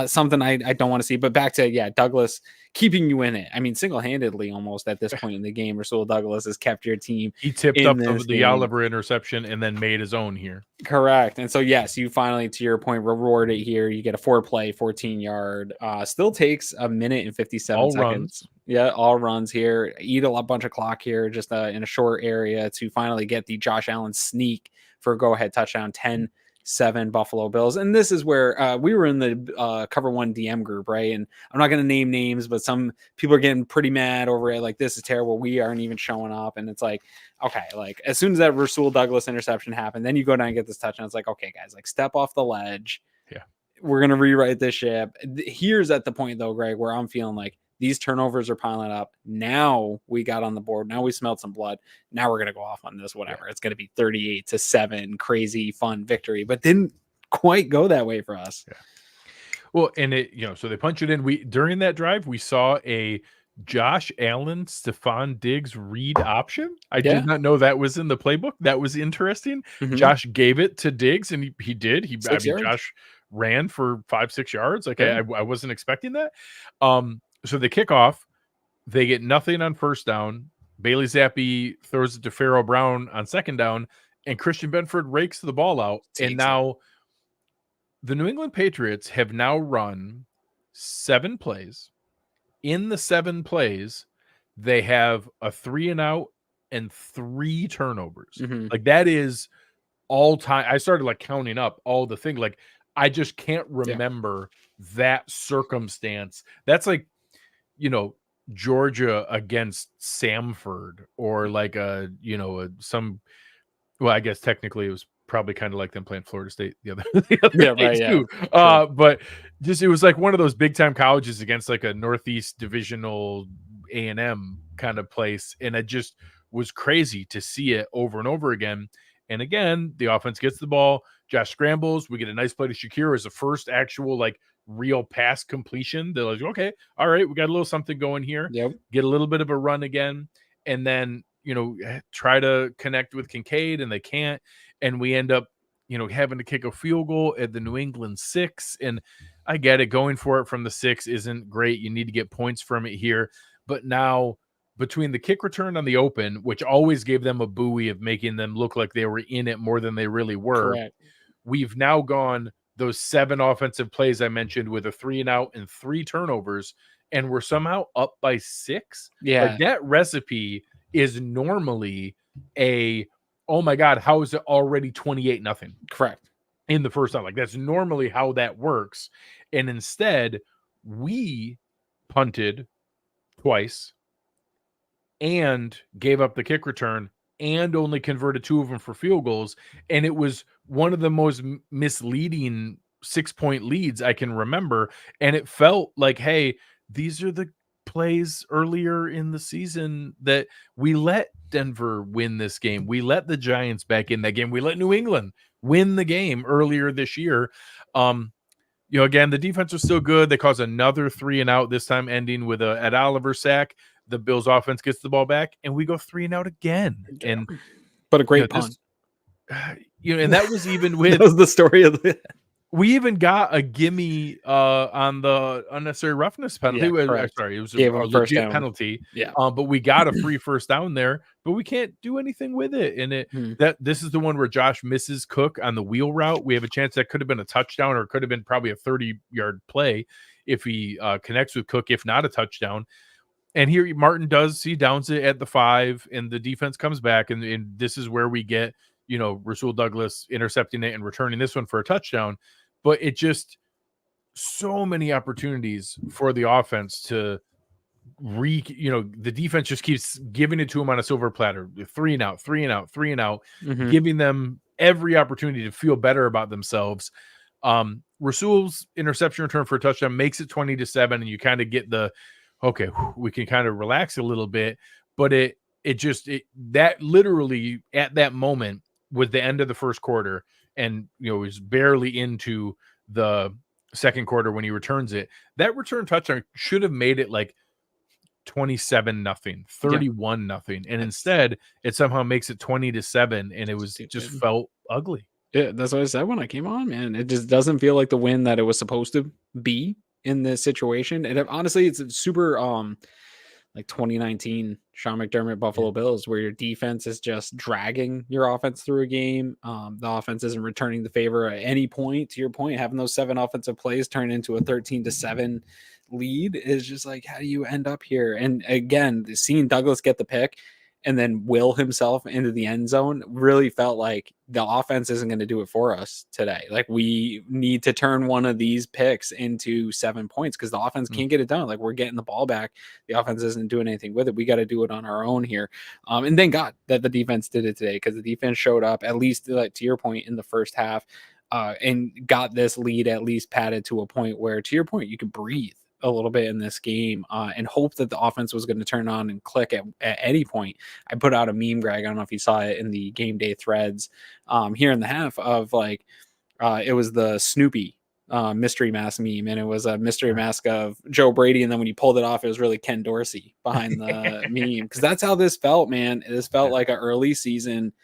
something I don't want to see. But back to Douglas keeping you in it. I mean, single-handedly almost at this point in the game, Rasul Douglas has kept your team. He tipped up the Oliver interception and then made his own here. Correct. And so, yes, you finally, to your point, reward it here. You get a 4-play, 14-yard. Still takes a minute and 57 all seconds. Runs. Yeah, all runs here. Eat a bunch of clock here just in a short area to finally get the Josh Allen sneak for a go-ahead touchdown, 10-7 Buffalo Bills. And this is where we were in the Cover One DM group, right? And I'm not going to name names, but some people are getting pretty mad over it. Like, this is terrible. We aren't even showing up. And it's like, okay, like, as soon as that Rasul Douglas interception happened, then you go down and get this touchdown. It's like, okay, guys, like, step off the ledge. Yeah. We're going to rewrite this ship. Here's at the point, though, Greg, where I'm feeling like these turnovers are piling up. Now we got on the board. Now we smelled some blood. Now we're going to go off on this, whatever. Yeah. It's going to be 38-7, crazy, fun victory, but didn't quite go that way for us. Yeah. Well, and so they punch it in. During that drive, we saw a Josh Allen, Stefon Diggs read option. I did not know that was in the playbook. That was interesting. Mm-hmm. Josh gave it to Diggs, and he did. Josh ran for 5-6 yards. Like, I wasn't expecting that. So they kick off. They get nothing on first down. Bailey Zappe throws it to Pharaoh Brown on second down, and Christian Benford rakes the ball out. And now the New England Patriots have now run 7 plays. In the 7 plays, they have a 3-and-out and 3 turnovers. Mm-hmm. Like, that is all time. I started counting up all the things. Like, I just can't remember that circumstance. That's like, Georgia against Samford, or I guess technically it was probably kind of like them playing Florida State the other day too. Sure. But just, it was like one of those big time colleges against like a Northeast divisional A&M kind of place. And it just was crazy to see it over and over again. And again, the offense gets the ball. Josh scrambles. We get a nice play to Shakir as the first actual real pass completion. They're like, okay, all right, we got a little something going here. Yep. Get a little bit of a run again, and then try to connect with Kincaid, and they can't, and we end up having to kick a field goal at the New England 6. And I get it, going for it from the 6 isn't great. You need to get points from it here, but now between the kick return on the open, which always gave them a buoy of making them look like they were in it more than they really were. Correct. We've now gone those 7 offensive plays I mentioned with a 3-and-out and 3 turnovers, and we're somehow up by 6. Yeah. That recipe is normally oh my God, how is it already 28-0? Correct. In the first time. Like, that's normally how that works. And instead, we punted twice and gave up the kick return and only converted 2 of them for field goals. And it was one of the most misleading 6-point leads I can remember. And it felt like, hey, these are the plays earlier in the season that we let Denver win this game. We let the Giants back in that game. We let New England win the game earlier this year. Again, the defense was still good. They caused another 3-and-out, this time ending with a Ed Oliver sack. The Bills offense gets the ball back and we go 3-and-out again. And but a great punt. And that was even with that was the story of the we even got a gimme on the unnecessary roughness penalty. Sorry, it was a legit penalty. Yeah. But we got a free first down there, but we can't do anything with it. And this is the one where Josh misses Cook on the wheel route. We have a chance that could have been a touchdown, or it could have been probably a 30-yard play if he connects with Cook, if not a touchdown. And here Martin downs it at the 5, and the defense comes back, and this is where we get, Rasul Douglas intercepting it and returning this one for a touchdown. But it just so many opportunities for the offense to the defense just keeps giving it to them on a silver platter, 3-and-out, 3-and-out, 3-and-out, giving them every opportunity to feel better about themselves. Rasul's interception return for a touchdown makes it 20-7, and you kind of get okay, we can kind of relax a little bit. But that literally at that moment was the end of the first quarter. And, it was barely into the second quarter when he returns it. That return touchdown should have made it like 27-0, 31-0. And instead, it somehow makes it 20-7. And it was just felt ugly. Yeah, that's what I said when I came on, man. It just doesn't feel like the win that it was supposed to be in this situation. And honestly, it's super like 2019 Sean McDermott Buffalo Bills, where your defense is just dragging your offense through a game. The offense isn't returning the favor at any point. To your point, having those 7 offensive plays turn into a 13-7 lead is just like, how do you end up here? And again, seeing Douglas get the pick and then will himself into the end zone really felt like the offense isn't going to do it for us today. Like, we need to turn one of these picks into 7 points because the offense can't get it done. Like, we're getting the ball back. The offense isn't doing anything with it. We got to do it on our own here. And thank God that the defense did it today, because the defense showed up, at least like to your point, in the first half, and got this lead at least padded to a point where, to your point, you could breathe a little bit in this game and hope that the offense was going to turn on and click at any point. I put out a meme, Greg. I don't know if you saw it in the game day threads here in the half of like, it was the Snoopy mystery mask meme, and it was a mystery mask of Joe Brady, and then when you pulled it off, it was really Ken Dorsey behind the meme, because that's how this felt, man. This felt like an early season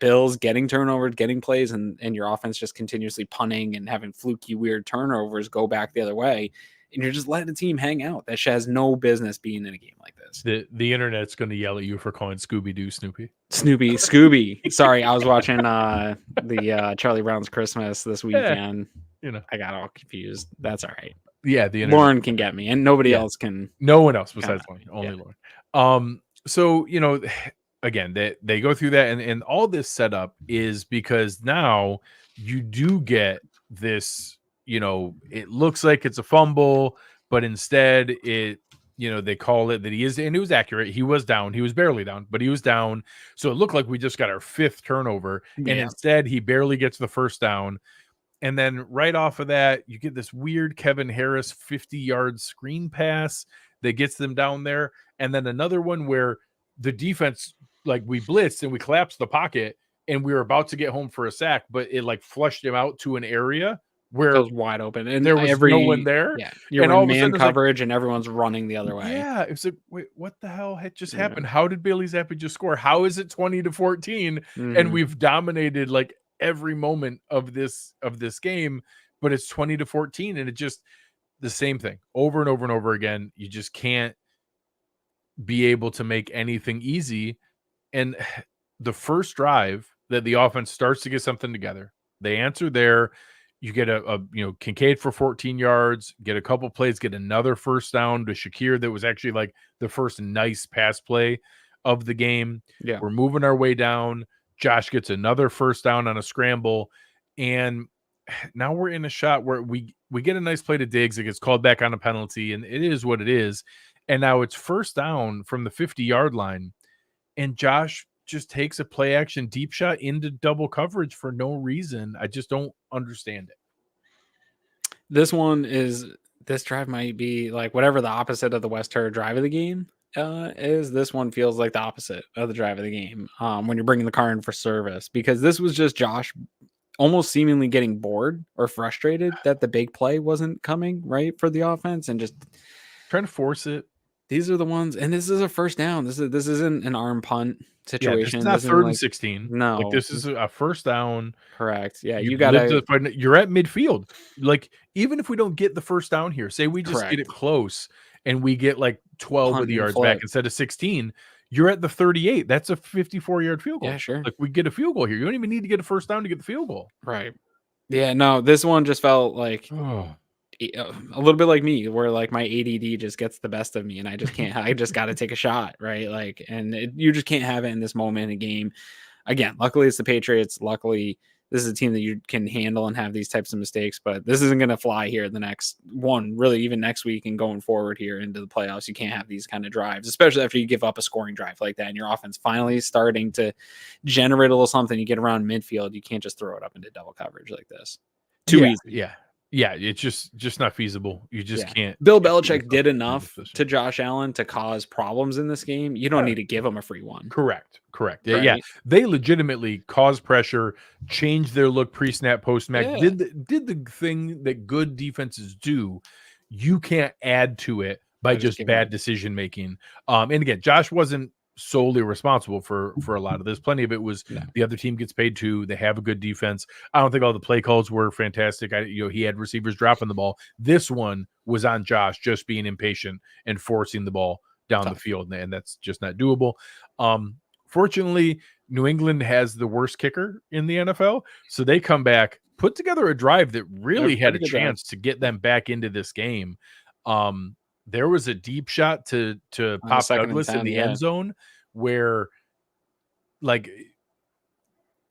Bills getting turnovers, getting plays, and your offense just continuously punting and having fluky, weird turnovers go back the other way. And you're just letting the team hang out. That has no business being in a game like this. The internet's going to yell at you for calling Scooby-Doo Snoopy. Scooby. Sorry, I was watching the Charlie Brown's Christmas this weekend. I got all confused. That's all right. Yeah, the internet. Lauren can get me, and nobody else can. No one else besides Lauren. Only Lauren. So, again, they go through that, and all this setup is because now you do get this. It looks like it's a fumble, but instead they call it that he is, and it was accurate. He was down. He was barely down, but he was down. So it looked like we just got our 5th turnover, and instead he barely gets the first down. And then right off of that, you get this weird Kevin Harris 50-yard screen pass that gets them down there. And then another one where the defense, like, we blitzed and we collapsed the pocket and we were about to get home for a sack, but it like flushed him out to an area where it was wide open, and there was no one there. Yeah, you're in man coverage, and everyone's running the other way. Yeah, it was like, wait, what the hell had just happened? How did Bailey Zappe just score? How is it 20-14? And we've dominated like every moment of this game, but it's 20-14, and it just the same thing over and over and over again. You just can't be able to make anything easy. And the first drive that the offense starts to get something together, they answer there. You get a Kincaid for 14 yards, get a couple plays, get another first down to Shakir that was actually like the first nice pass play of the game. Yeah. We're moving our way down. Josh gets another first down on a scramble, and now we're in a shot where we get a nice play to Diggs. It gets called back on a penalty, and it is what it is. And now it's first down from the 50-yard line, and Josh just takes a play action deep shot into double coverage for no reason. I just don't understand it. This drive might be like whatever the opposite of the West Terror drive of the game is. This one feels like the opposite of the drive of the game when you're bringing the car in for service, because this was just Josh almost seemingly getting bored or frustrated that the big play wasn't coming right for the offense and just trying to force it. These are the ones, and this is a first down. This isn't an arm punt situation. Yeah, this is not 3rd and 16. No, like this is a first down. Correct. Yeah, you gotta. You're at midfield. Like even if we don't get the first down here, say we just get it close and we get like 12 of the yards back instead of 16. You're at the 38. That's a 54-yard field goal. Yeah, sure. Like we get a field goal here. You don't even need to get a first down to get the field goal. Right. Yeah. No, this one just felt like. A little bit like me, where like my ADD just gets the best of me and I just can't. I just got to take a shot, right? Like, and you just can't have it in this moment in a game. Again, luckily it's the Patriots. Luckily, this is a team that you can handle and have these types of mistakes. But this isn't going to fly here the next one, really, even next week and going forward here into the playoffs. You can't have these kind of drives, especially after you give up a scoring drive like that and your offense finally starting to generate a little something. You get around midfield, you can't just throw it up into double coverage like this. Too easy. Yeah, it's just not feasible. You just can't. Bill Belichick did enough to Josh Allen to cause problems in this game. You don't need to give him a free one. Correct. Right? Yeah, they legitimately caused pressure, changed their look pre-snap, post-snap, did the thing that good defenses do. You can't add to it by just bad decision making. And again, Josh wasn't solely responsible for a lot of this. Plenty of it was the other team gets paid too. They have a good defense. I don't think all the play calls were fantastic. He had receivers dropping the ball. This one was on Josh just being impatient and forcing the ball down the field, and that's just not doable. Fortunately, New England has the worst kicker in the NFL, so they come back, put together a drive that really had a chance to get them back into this game. There was a deep shot to Pop Douglas in the end zone where, like,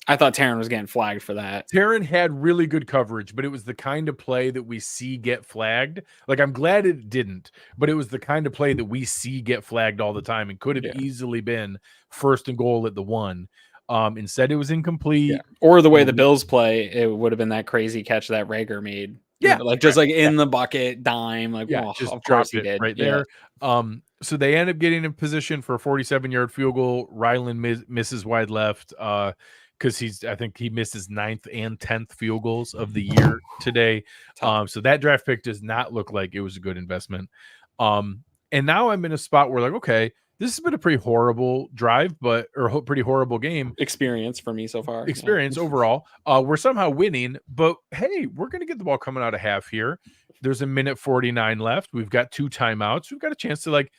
I thought Terrel was getting flagged for that. Terrel had really good coverage, but it was the kind of play that we see get flagged. Like, I'm glad it didn't, but it was the kind of play that we see get flagged all the time and could have easily been 1st and goal at the 1. Instead, it was incomplete. Or the way the Bills play, it would have been that crazy catch that Rager made. Yeah, in the bucket, dime, just of course he did right there. So they end up getting in position for a 47-yard field goal. Ryland misses wide left because I think he missed his 9th and 10th field goals of the year today. So that draft pick does not look like it was a good investment. And now I'm in a spot where, like, okay, this has been a pretty horrible drive, or pretty horrible game experience for me so far. Overall, we're somehow winning, but hey, we're going to get the ball coming out of half here. There's a minute 49 left. We've got 2 timeouts. We've got a chance to like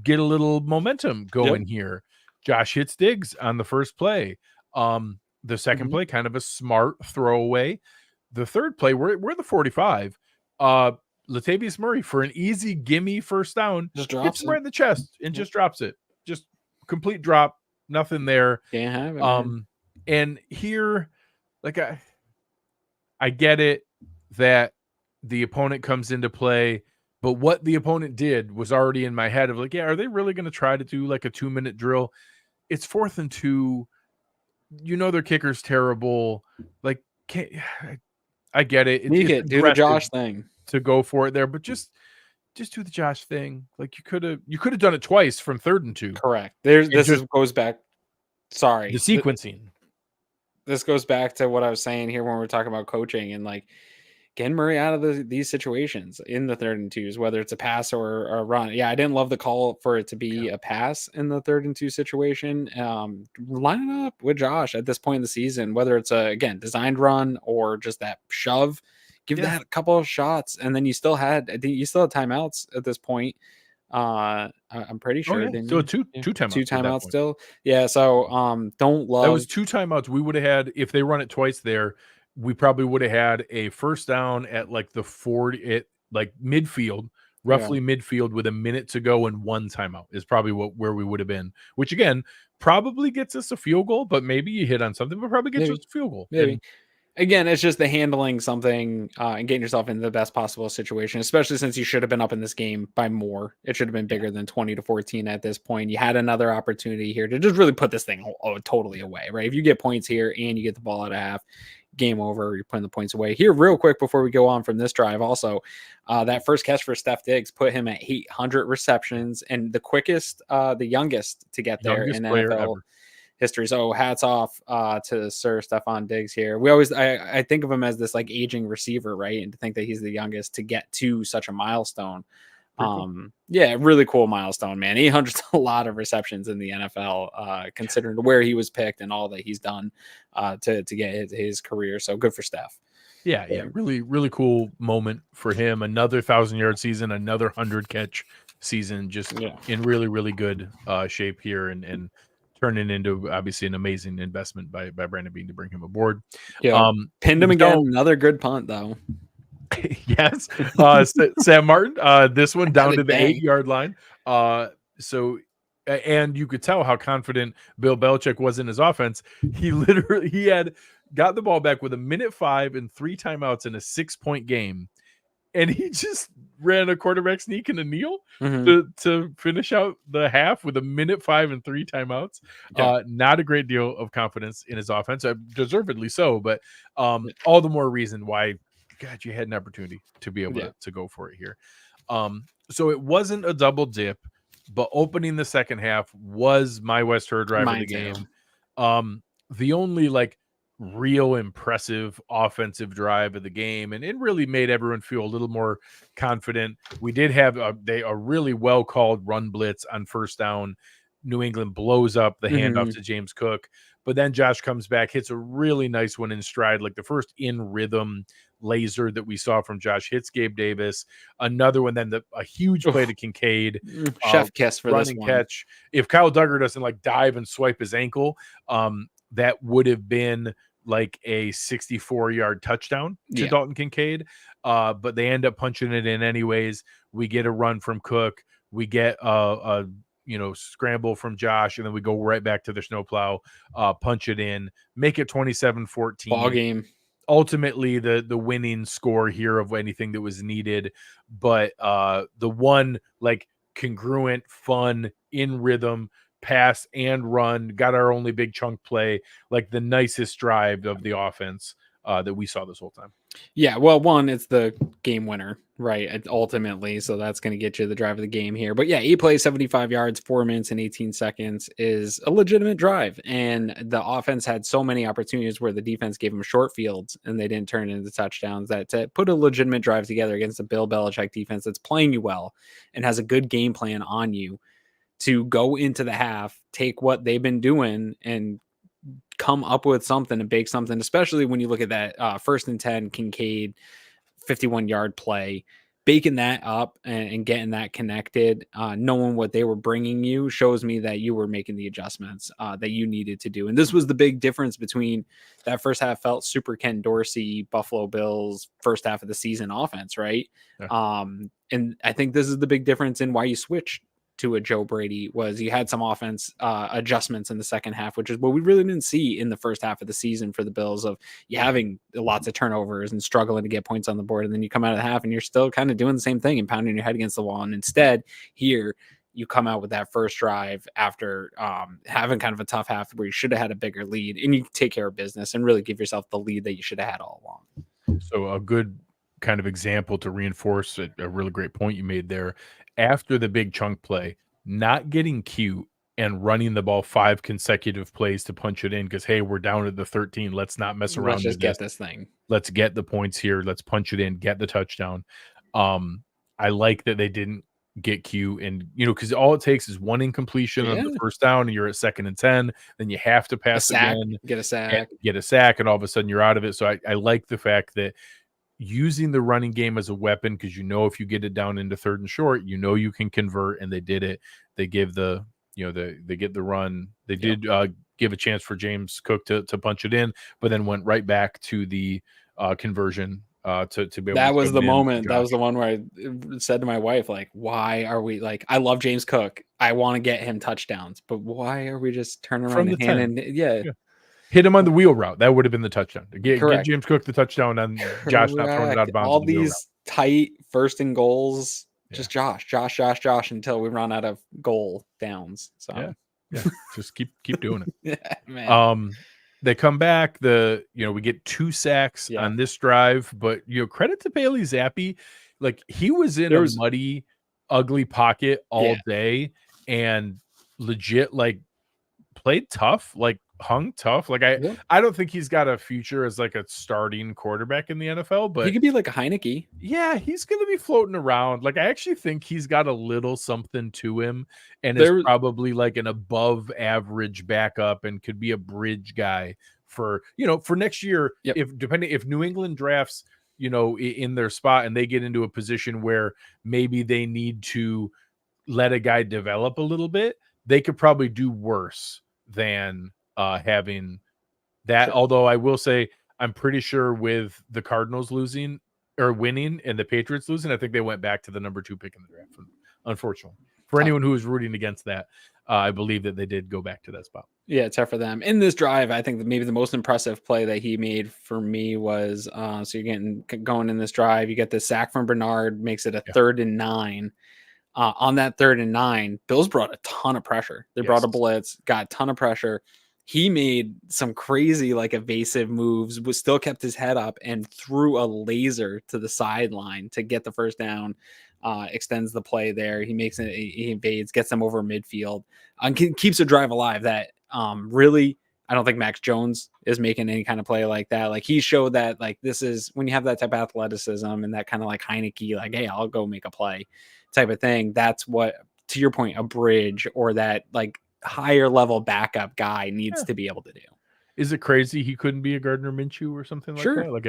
get a little momentum going here. Josh hits Diggs on the first play. The second play, kind of a smart throwaway. The third play, we're the 45. Latavius Murray for an easy gimme first down, just drops him right in the chest and just drops it. Just complete drop, nothing there. Can't have it. Man. And here, like I get it that the opponent comes into play, but what the opponent did was already in my head of like, are they really going to try to do like a 2-minute drill? It's 4th and 2. Their kicker's terrible. Like, I get it. Do the Josh thing. To go for it there, but just do the Josh thing. Like you could have done it twice from 3rd and 2. Correct. Goes back. Sorry, the sequencing. This goes back to what I was saying here when we were talking about coaching and like getting Murray out of these situations in the 3rd and 2s, whether it's a pass or a run. Yeah, I didn't love the call for it to be a pass in the 3rd and 2 situation. Lining up with Josh at this point in the season, whether it's a designed run or just that shove. Give that a couple of shots, and then you still had timeouts at this point. I'm pretty sure. So two timeouts. 2 timeouts still. Yeah. So don't love. That was 2 timeouts. We would have had, if they run it twice there, we probably would have had a first down at like the 40 at like midfield roughly midfield with a minute to go and 1 timeout is probably where we would have been, which again probably gets us a field goal, but maybe you hit on something, but probably gets us a field goal. Maybe. Again, it's just the handling something and getting yourself in the best possible situation, especially since you should have been up in this game by more. It should have been bigger than 20-14 at this point. You had another opportunity here to just really put this thing totally away, right? If you get points here and you get the ball at a half, game over, you're putting the points away. Here, real quick, before we go on from this drive, also, that first catch for Steph Diggs put him at 800 receptions and the youngest to get there in NFL history. So hats off to Sir Stefon Diggs here. I think of him as this like aging receiver, right? And to think that he's the youngest to get to such a milestone. Cool. Yeah, really cool milestone, man. 800 is a lot of receptions in the NFL, considering where he was picked and all that he's done to get his career. So good for Steph. Yeah. Really, really cool moment for him. Another 1,000-yard season, another 100-catch season, just in really, really good shape here and turning into obviously an amazing investment by Brandon Beane to bring him aboard. Yeah, pinned him again. Another good punt though. Yes, Sam Martin. This one down to the 8-yard line. So, and you could tell how confident Bill Belichick was in his offense. He had got the ball back with 1:05 and 3 timeouts in a 6-point game. And he just ran a quarterback sneak and a kneel to finish out the half with 1:05 and 3 timeouts. Not a great deal of confidence in his offense, deservedly so, but all the more reason why, God, you had an opportunity to be able to go for it here. So it wasn't a double dip, but opening the second half was my West Her drive of the game. The only real impressive offensive drive of the game, and it really made everyone feel a little more confident. We did have a really well called run blitz on first down. New England blows up the handoff to James Cook, but then Josh comes back, hits a really nice one in stride, like the first in rhythm laser that we saw from Josh hits Gabe Davis. Another one, then a huge play to Kincaid, chef kiss for this one. Catch. If Kyle Duggar doesn't dive and swipe his ankle, that would have been like a 64-yard touchdown to Dalton Kincaid. But they end up punching it in anyways. We get a run from Cook. We get a scramble from Josh, and then we go right back to the Shnow Plow, punch it in, make it 27-14. Ball game. Ultimately, the winning score here of anything that was needed. But the one congruent, fun, in rhythm pass and run, got our only big chunk play, the nicest drive of the offense that we saw this whole time. Yeah, well, one, it's the game winner, right? Ultimately, so that's going to get you the drive of the game here. But yeah, 8 plays, 75 yards, 4 minutes and 18 seconds is a legitimate drive. And the offense had so many opportunities where the defense gave them short fields and they didn't turn into touchdowns, that to put a legitimate drive together against a Bill Belichick defense that's playing you well and has a good game plan on you, to go into the half, take what they've been doing and come up with something and bake something, especially when you look at that 1st and 10 Kincaid 51-yard play, baking that up and getting that connected, knowing what they were bringing you, shows me that you were making the adjustments that you needed to do. And this was the big difference between that first half felt super Ken Dorsey, Buffalo Bills first half of the season offense, right? Yeah. And I think this is the big difference in why you switched to a Joe Brady, was you had some offense adjustments in the second half, which is what we really didn't see in the first half of the season for the Bills, of you having lots of turnovers and struggling to get points on the board. And then you come out of the half and you're still kind of doing the same thing and pounding your head against the wall. And instead here you come out with that first drive after having kind of a tough half where you should have had a bigger lead, and you take care of business and really give yourself the lead that you should have had all along. So a good kind of example to reinforce a really great point you made there. After the big chunk play, not getting cute and running the ball 5 consecutive plays to punch it in because, hey, we're down at the 13. Let's not mess around. Let's just get this thing. Let's get the points here. Let's punch it in, get the touchdown. I like that they didn't get cute, and because all it takes is one incompletion on the first down and you're at 2nd and 10. Then you have to pass again, get a sack, and all of a sudden you're out of it. So I like the fact that using the running game as a weapon, because if you get it down into 3rd and short, you can convert, and they did it. They give they get the run. They did give a chance for James Cook to punch it in, but then went right back to the conversion to be able That to was shove the it in moment. for That was Josh. the one where I said to my wife, like, why are we like, I love James Cook. I want to get him touchdowns, but why are we just turning around From the and 10. handing? Yeah, Yeah. Hit him on the wheel route. That would have been the touchdown. Get correct. James Cook the touchdown on Josh not throwing it out Correct. of bounds All on the wheel route. these tight first and goals, Yeah. just Josh until we run out of goal downs. So yeah. Just keep doing it. yeah, man. They come back. We get 2 sacks Yeah. on this drive, but credit to Bailey Zappi. Like he was in There a was- muddy, ugly pocket all Yeah. day and legit like played tough, like hung tough. Like Yeah. I don't think he's got a future as like a starting quarterback in the NFL, He but could be like a Heineke. yeah, he's going to be floating around. Like I actually think he's got a little something to him and is There, probably like an above average backup and could be a bridge guy for next year. Yep. If New England drafts, in their spot and they get into a position where maybe they need to let a guy develop a little bit, they could probably do worse than having that. Sure. Although I will say, I'm pretty sure with the Cardinals losing or winning and the Patriots losing, I think they went back to the number 2 pick in the draft. Unfortunately, for anyone who was rooting against that, I believe that they did go back to that spot. Yeah, it's tough for them. In this drive, I think that maybe the most impressive play that he made for me was so you're getting going in this drive. You get the sack from Bernard, makes it a 3rd and 9. On that 3rd and 9, Bills brought a ton of pressure. They brought a blitz, got a ton of pressure. He made some crazy, like evasive moves, was still kept his head up and threw a laser to the sideline to get the first down. Extends the play there. He makes it, he invades, gets them over midfield, keeps a drive alive. That really, I don't think Max Jones is making any kind of play like that. Like he showed that, like this is when you have that type of athleticism and that kind of like Heineke, like, hey, I'll go make a play type of thing. That's what, to your point, a bridge or that like higher level backup guy needs to be able to do. Is it crazy he couldn't be a Gardner Minshew or something like that? Like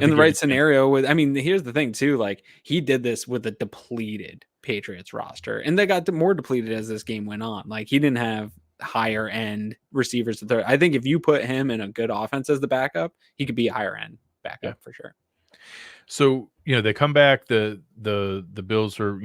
In the right scenario with, I mean, here's the thing too, like he did this with a depleted Patriots roster and they got more depleted as this game went on. Like he didn't have higher end receivers. I think if you put him in a good offense as the backup, he could be a higher end backup for sure. So, they come back, the Bills are,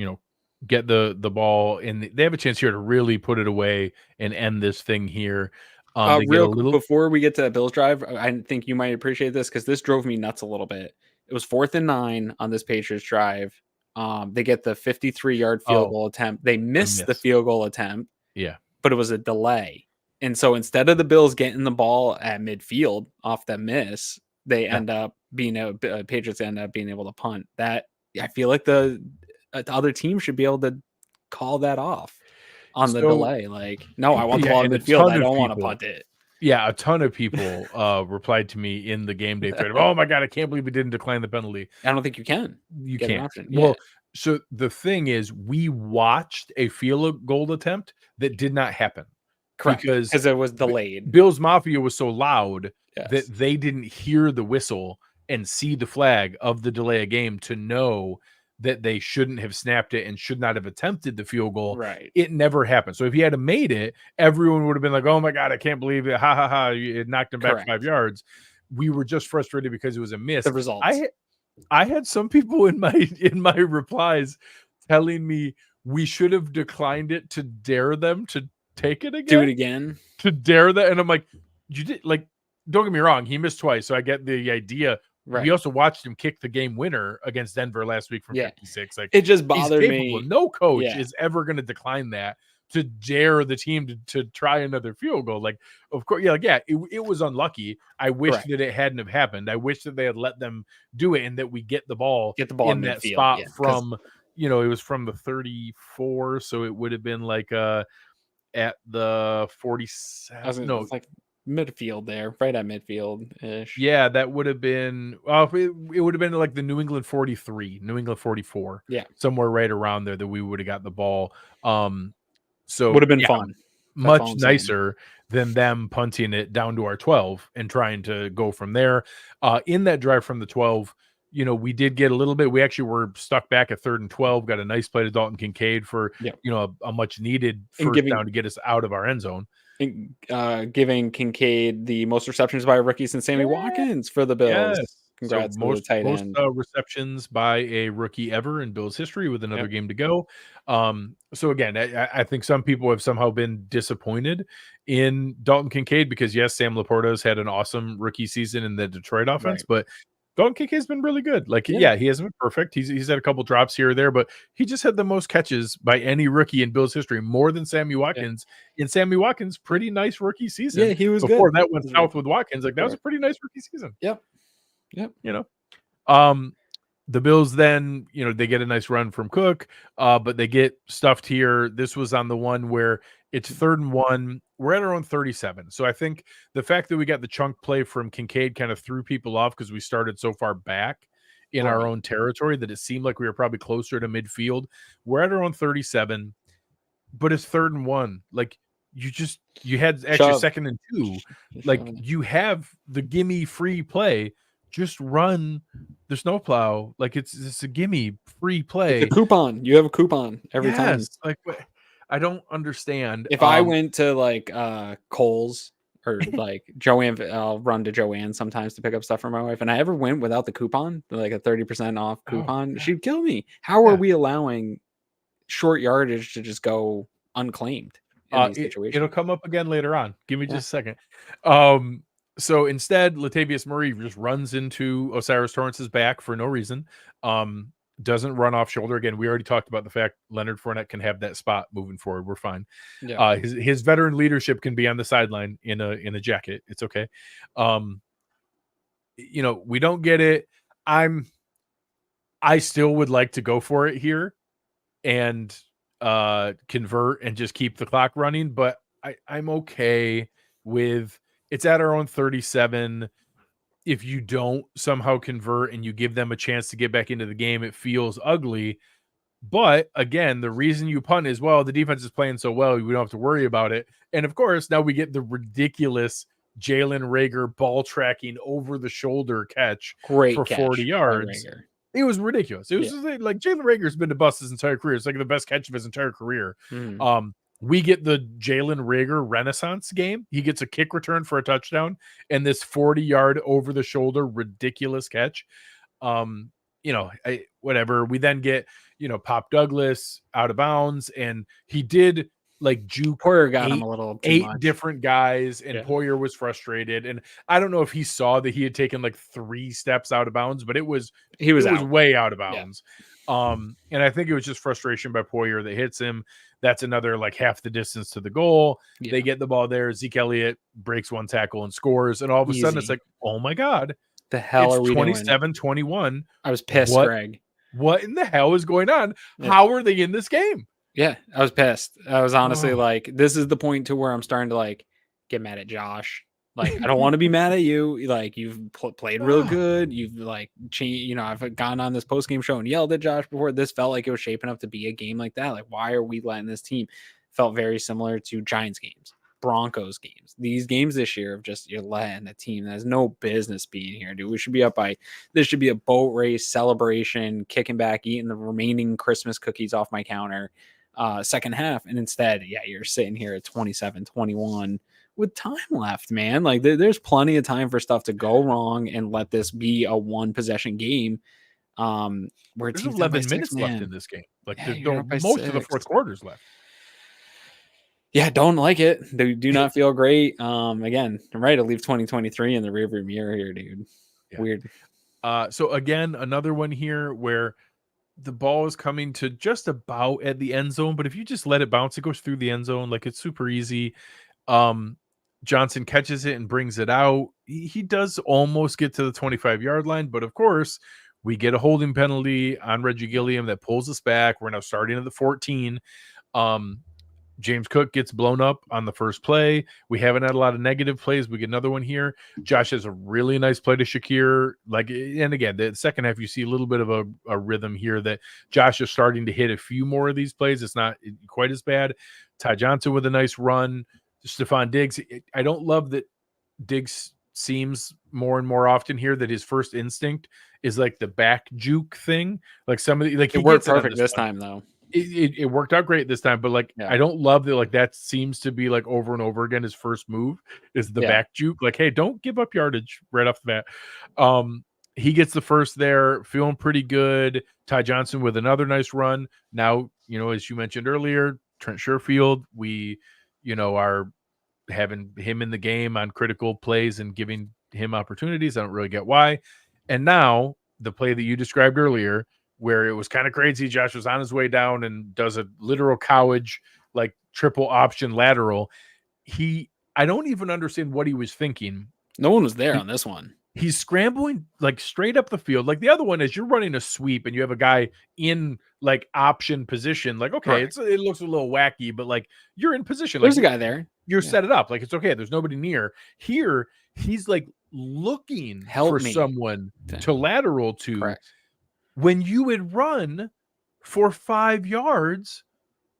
get the ball and they have a chance here to really put it away and end this thing here. Before we get to that Bills drive, I think you might appreciate this because this drove me nuts a little bit. It was 4th and 9 on this Patriots drive. They get the 53-yard field goal attempt. They missed the field goal attempt. Yeah. But it was a delay. And so instead of the Bills getting the ball at midfield off that miss, they end up being Patriots end up being able to punt. That I feel like the other team should be able to call that off on the delay. Like, no, I want the ball in midfield. I don't want to punt it. Yeah, a ton of people replied to me in the game day thread of, oh my God, I can't believe we didn't decline the penalty. I don't think you can. You can't. Well, so the thing is, we watched a field goal attempt that did not happen. Correct. Because it was delayed. Bills Mafia was so loud that they didn't hear the whistle and see the flag of the delay of game to know that they shouldn't have snapped it and should not have attempted the field goal. Right. It never happened. So if he had made it, everyone would have been like, oh my God, I can't believe it. Ha ha ha. It knocked him back 5 yards. We were just frustrated because it was a miss. The results. I had some people in my replies telling me we should have declined it to dare them to take it again. Do it again. To dare that. And I'm like, you did, like, don't get me wrong. He missed twice. So I get the idea. Right. We also watched him kick the game winner against Denver last week from 56. Like, it just bothered me. No coach is ever going to decline that to dare the team to try another field goal. Like, of course, it was unlucky. I wish that it hadn't have happened. I wish that they had let them do it and that we get the ball in that spot from, it was from the 34. So it would have been like at the 47. No, it's like midfield there, right at midfield ish. Yeah, that would have been it would have been like the New England 43, New England 44. Yeah, somewhere right around there that we would have got the ball. So would have been fun. Much nicer than them punting it down to our 12 and trying to go from there. In that drive from the 12, we did get a little bit. We actually were stuck back at 3rd and 12. Got a nice play to Dalton Kincaid for a much needed first down to get us out of our end zone. Giving Kincaid the most receptions by a rookie since Sammy Watkins for the Bills. Congrats to the most tight end. receptions by a rookie ever in Bills history with another Yep. game to go. So again, I think some people have somehow been disappointed in Dalton Kincaid because yes, Sam Laporta's had an awesome rookie season in the Detroit offense, Right. but Dalton Kincaid's been really good. Like, Yeah. yeah, he hasn't been perfect. He's had a couple drops here or there, but he just had the most catches by any rookie in Bills history, more than Sammy Watkins. In Sammy Watkins' pretty nice rookie season. Yeah, he was Before good. that went south with Watkins, like that was a Correct. pretty nice rookie season. Yep. You know, the Bills then, they get a nice run from Cook, but they get stuffed here. This was on the one where it's 3rd and 1. We're at our own 37. So I think the fact that we got the chunk play from Kincaid kind of threw people off because we started so far back in our own territory that it seemed like we were probably closer to midfield. We're at our own 37, but it's 3rd and 1. Like you had actually 2nd and 2. Like you have the gimme free play. Just run the Shnow Plow. Like it's a gimme free play. It's a coupon. You have a coupon every time. Like I don't understand. If I went to like Kohl's or like Joanne, I'll run to Joanne sometimes to pick up stuff for my wife, and I ever went without the coupon, like a 30% off coupon, she'd kill me. How are we allowing short yardage to just go unclaimed in these situations? It'll come up again later on. Give me just a second. So instead, Latavius Murray just runs into Osiris Torrance's back for no reason. Doesn't run off shoulder. Again, we already talked about the fact Leonard Fournette can have that spot moving forward. We're fine. Yeah. His veteran leadership can be on the sideline in a jacket. It's okay. We don't get it. I still would like to go for it here and convert and just keep the clock running, but I'm okay with it's at our own 37. If you don't somehow convert and you give them a chance to get back into the game, it feels ugly. But again, the reason you punt is, well, the defense is playing so well, we don't have to worry about it. And of course, now we get the ridiculous Jalen Reagor ball tracking over the shoulder catch for 40 yards. It was ridiculous. It was like Jalen Reagor's been to bust his entire career. It's like the best catch of his entire career. We get the Jalen Reagor Renaissance game. He gets a kick return for a touchdown and this 40-yard over the shoulder ridiculous catch. Whatever. We then get, Pop Douglas out of bounds, and he did like juke Poyer got him a little too 8 much. different guys, and Poyer was frustrated. And I don't know if he saw that he had taken like 3 steps out of bounds, but it was way out of bounds. And I think it was just frustration by Poyer that hits him. That's another like half the distance to the goal. They get the ball there. Zeke Elliott breaks 1 tackle and scores. And all of a sudden it's like, oh my God, the hell are we 27-21. I was pissed, Greg. What in the hell is going on? How are they in this game? Yeah, I was pissed. I was honestly like, this is the point to where I'm starting to like get mad at Josh. Like, I don't want to be mad at you. Like, you've played real good. You've like changed. I've gone on this post game show and yelled at Josh before. This felt like it was shaping up to be a game like that. Like, why are we letting this team? Felt very similar to Giants games, Broncos games. These games this year of just you're letting a team that has no business being here, dude. We should be up by. This should be a boat race celebration, kicking back, eating the remaining Christmas cookies off my counter. Second half, and instead, you're sitting here at 27-21 with time left, man. Like there's plenty of time for stuff to go wrong and let this be a 1 possession game. Where there's 11 minutes left in this game. Like most 6. of the fourth quarter's left. Yeah, don't like it. They do not feel great. Again, I'm ready to leave 2023 in the rearview mirror here, dude. Yeah. Weird. So again, another one here where the ball is coming to just about at the end zone, but if you just let it bounce, it goes through the end zone. Like it's super easy. Johnson catches it and brings it out. He does almost get to the 25-yard line, but of course we get a holding penalty on Reggie Gilliam that pulls us back. We're now starting at the 14. James Cook gets blown up on the first play. We haven't had a lot of negative plays. We get another one here. Josh has a really nice play to Shakir. And again, the second half, you see a little bit of a rhythm here that Josh is starting to hit a few more of these plays. It's not quite as bad. Ty Johnson with a nice run. Stefon Diggs. I don't love that Diggs seems more and more often here that his first instinct is like the back juke thing. Like somebody like it worked perfect this time though. It worked out great this time, but I don't love that. Like that seems to be like over and over again. His first move is the back juke. Like, hey, don't give up yardage right off the bat. he gets the first there, feeling pretty good. Ty Johnson with another nice run. Now, as you mentioned earlier, Trent Sherfield, we, are having him in the game on critical plays and giving him opportunities. I don't really get why. And now the play that you described earlier, where it was kind of crazy. Josh was on his way down and does a literal cowage, like triple option lateral. I don't even understand what he was thinking. No one was there on this one. He's scrambling like straight up the field. Like the other one is you're running a sweep and you have a guy in like option position. Like, okay, it looks a little wacky, but like you're in position. There's like, a guy there. You're set it up. Like, it's okay. There's nobody near. Here, he's like looking for someone to lateral to. Correct. When you would run for 5 yards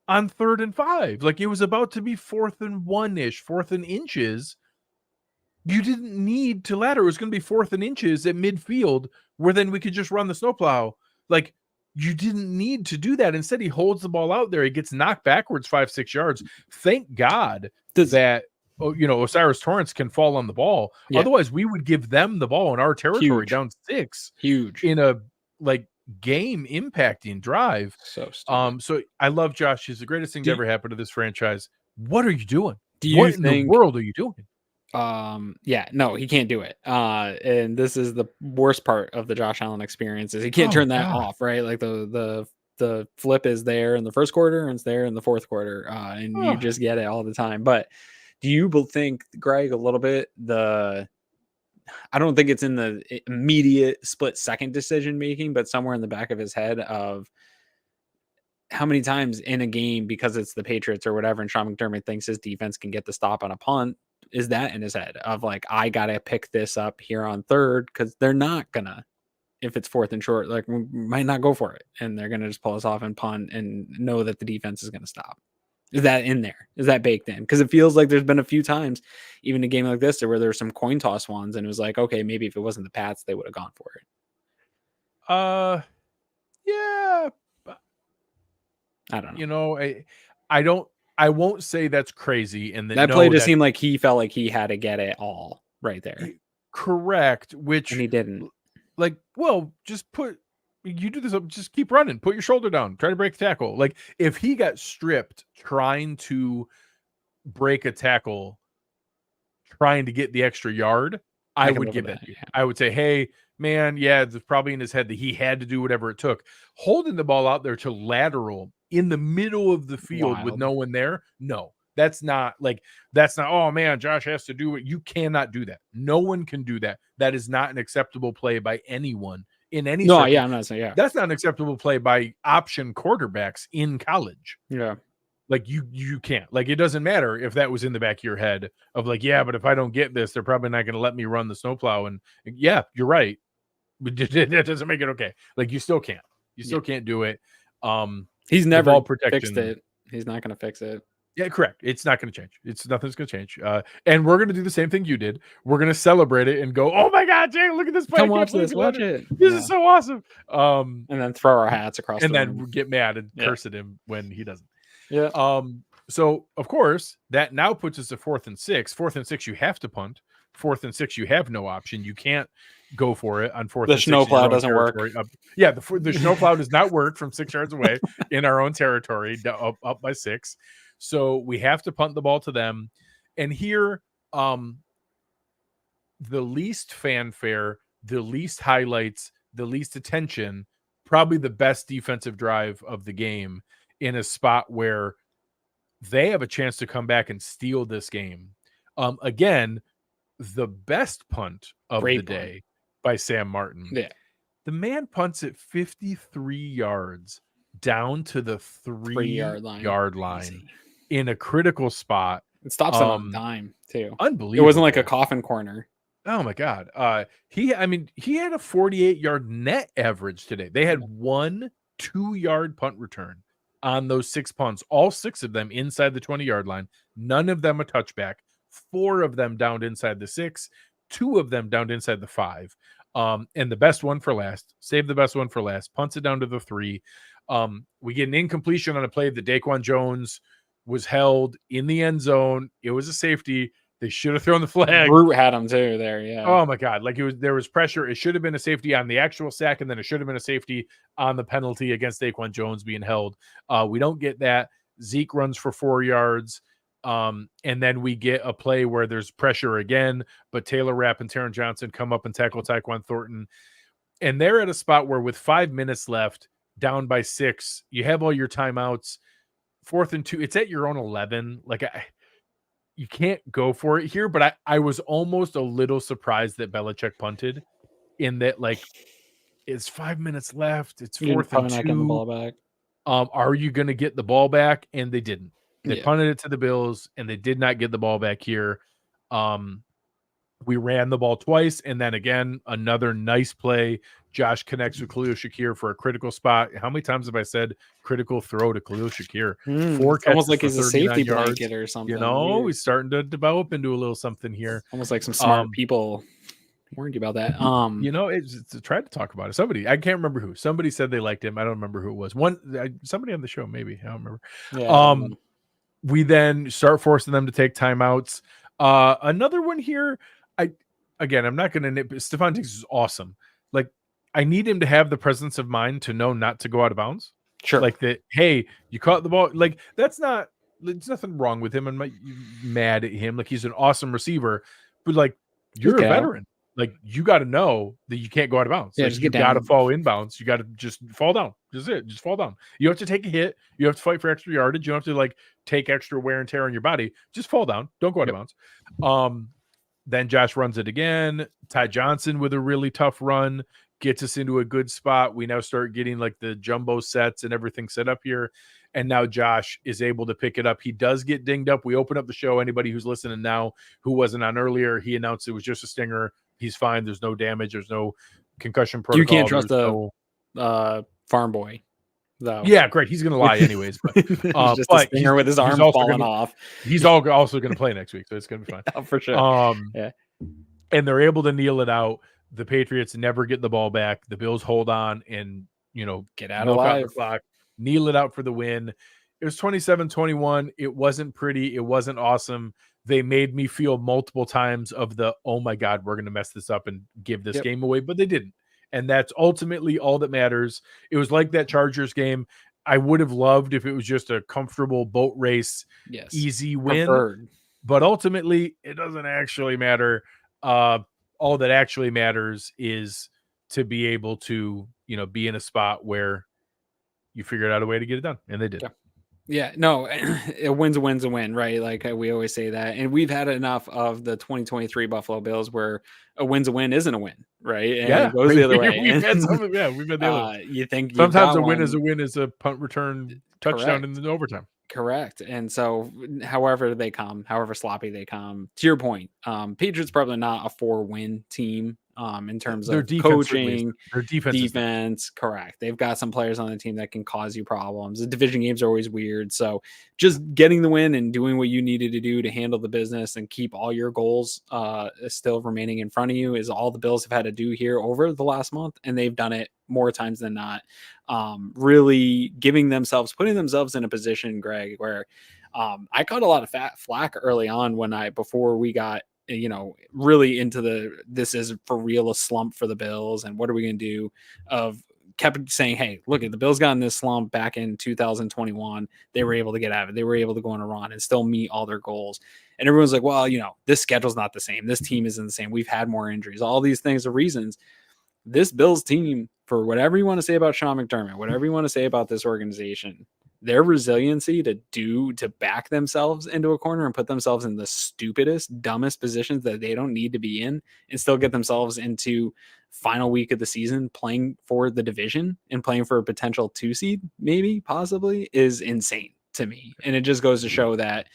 on 3rd and 5. Like it was about to be 4th and 1-ish, 4th and inches. You didn't need to lateral. It was going to be 4th and inches at midfield where then we could just run the snowplow. Like you didn't need to do that. Instead, he holds the ball out there. He gets knocked backwards 5-6 yards. Thank God that, Osiris Torrance can fall on the ball. Yeah. Otherwise, we would give them the ball in our territory down 6. Huge. In a game impacting drive. So stupid. So I love Josh. He's the greatest thing to ever happen to this franchise. What are you doing? What in the world are you doing? No, he can't do it. And this is the worst part of the Josh Allen experience is he can't turn that off, right? Like the flip is there in the first quarter and it's there in the fourth quarter. And you just get it all the time. But do you think, Greg, a little bit I don't think it's in the immediate split second decision making, but somewhere in the back of his head of how many times in a game, because it's the Patriots or whatever, and Sean McDermott thinks his defense can get the stop on a punt, is that in his head of like, I got to pick this up here on 3rd because they're not going to, if it's 4th and short, like we might not go for it. And they're going to just pull us off and punt and know that the defense is going to stop. Is that in there? Is that baked in? Because it feels like there's been a few times, even a game like this, where there's some coin toss ones, and it was like, okay, maybe if it wasn't the Pats, they would have gone for it. Yeah. I don't know. I won't say that's crazy. And that play just seemed like he felt like he had to get it all right there. Correct. And he didn't. Like, well, you do this, just keep running, put your shoulder down, try to break the tackle. Like if he got stripped trying to break a tackle, trying to get the extra yard, I would give that. Yeah. I would say, hey, man, it's probably in his head that he had to do whatever it took. Holding the ball out there to lateral in the middle of the field with no one there. No, that's not, oh man, Josh has to do it. You cannot do that. No one can do that. That is not an acceptable play by anyone in any. No, I'm not saying, that's not an acceptable play by option quarterbacks in college. Yeah. Like you can't, like, it doesn't matter if that was in the back of your head of like, yeah, but if I don't get this, they're probably not going to let me run the snowplow. And yeah, you're right. But that doesn't make it okay. Like you still can't do it. He's never fixed it. He's not going to fix it. Yeah, correct. It's not going to change. Nothing's going to change. And we're going to do the same thing you did. We're going to celebrate it and go, oh my God, Jay, look at this play. Come watch this. Watch it. This is so awesome. And then throw our hats across and then get mad and curse at him when he doesn't. Yeah. So of course that now puts us at 4th and 6. 4th and 6, you have to punt. 4th and 6, you have no option. You can't go for it on 4th and 6. The Shnow Plow doesn't work. The Shnow Plow does not work from 6 yards away in our own territory, up by 6. So we have to punt the ball to them. And here, the least fanfare, the least highlights, the least attention, probably the best defensive drive of the game in a spot where they have a chance to come back and steal this game. Again, the best punt of the day by Sam Martin. Yeah. The man punts it 53 yards down to the 3-yard line in a critical spot. It stops it on dime too. Unbelievable. It wasn't like a coffin corner. Oh my God. He had a 48-yard net average today. They had 1 2-yard punt return on those 6 punts, all 6 of them inside the 20-yard line. None of them a touchback. 4 of them downed inside the 6, 2 of them downed inside the 5. And the best one for last, save the best one for last, punts it down to the 3. We get an incompletion on a play that Daquan Jones was held in the end zone. It was a safety. They should have thrown the flag. Root had him too there, yeah. Oh my God. Like there was pressure. It should have been a safety on the actual sack, and then it should have been a safety on the penalty against Daquan Jones being held. We don't get that. Zeke runs for 4 yards. And then we get a play where there's pressure again, but Taylor Rapp and Taron Johnson come up and tackle Tyquan Thornton. And they're at a spot where with 5 minutes left, down by 6, you have all your timeouts, 4th and 2. It's at your own 11. Like you can't go for it here, but I was almost a little surprised that Belichick punted in that, like, it's 5 minutes left. It's 4th and 2. Not getting the ball back. Are you going to get the ball back? And they didn't. They Yeah. punted it to the Bills, and they did not get the ball back here. We ran the ball twice, and then again, another nice play. Josh connects with Khalil Shakir for a critical spot. How many times have I said critical throw to Khalil Shakir? 4 catches, almost like he's a 39 safety yards. blanket or something. You know, weird. he's starting to develop into a little something here. Almost like some smart people warned you about that. You know, it's tried to talk about it. Somebody, I can't remember who. Somebody said they liked him. I don't remember who it was. Somebody on the show, maybe. I don't remember. Yeah, we then start forcing them to take timeouts. Another one here. I'm not going to nip. Stefon Diggs is awesome. Like, I need him to have the presence of mind to know not to go out of bounds. Sure. Like that. Hey, you caught the ball. Like, there's nothing wrong with him. I'm not mad at him. Like, he's an awesome receiver, but like, you're a veteran. Like, you got to know that you can't go out of bounds. Yeah, like, you got to fall inbounds. You got to just fall down. Just fall down. You have to take a hit. You have to fight for extra yardage. You don't have to like take extra wear and tear on your body. Just fall down. Don't go out of bounds. Then Josh runs it again. Ty Johnson with a really tough run gets us into a good spot. We now start getting like the jumbo sets and everything set up here. And now Josh is able to pick it up. He does get dinged up. We open up the show. Anybody who's listening now who wasn't on earlier, he announced it was just a stinger. He's fine. There's no damage. There's no concussion protocol. You can't trust the farm boy, though. Yeah, great. He's going to lie anyways. But, just a stinger with his arm falling off. He's also going to play next week, so it's going to be fine. Oh, for sure. Yeah. And they're able to kneel it out. The Patriots never get the ball back. The Bills hold on and, get out alive. The clock, kneel it out for the win. It was 27-21. It wasn't pretty. It wasn't awesome. They made me feel multiple times of oh my God, we're going to mess this up and give this game away, but they didn't. And that's ultimately all that matters. It was like that Chargers game. I would have loved if it was just a comfortable boat race, easy win. Preferred. But ultimately, it doesn't actually matter. All that actually matters is to be able to, be in a spot where you figured out a way to get it done, and they did. Yeah, no, a win's a win, right? Like we always say that. And we've had enough of the 2023 Buffalo Bills where a win's a win isn't a win, right? And it goes the other way. We've had the other. You think sometimes a win is a punt return touchdown in the overtime. Correct. And so however sloppy they come, to your point, Patriots probably not a 4-win team in terms of coaching, their defense. Correct. They've got some players on the team that can cause you problems. The division games are always weird. So just getting the win and doing what you needed to do to handle the business and keep all your goals still remaining in front of you is all the Bills have had to do here over the last month. And they've done it more times than not. Really putting themselves in a position, Greg, where I caught a lot of flack early on before we got really into this is for real a slump for the Bills and what are we going to do kept saying, hey, look at the Bills got in this slump back in 2021. They were able to get out of it. They were able to go on a run and still meet all their goals. And everyone's like, well, this schedule's not the same. This team isn't the same. We've had more injuries. All these things are reasons. This Bills team, for whatever you want to say about Sean McDermott, whatever you want to say about this organization, their resiliency to back themselves into a corner and put themselves in the stupidest, dumbest positions that they don't need to be in and still get themselves into final week of the season playing for the division and playing for a potential 2 seed, maybe, possibly, is insane to me. And it just goes to show that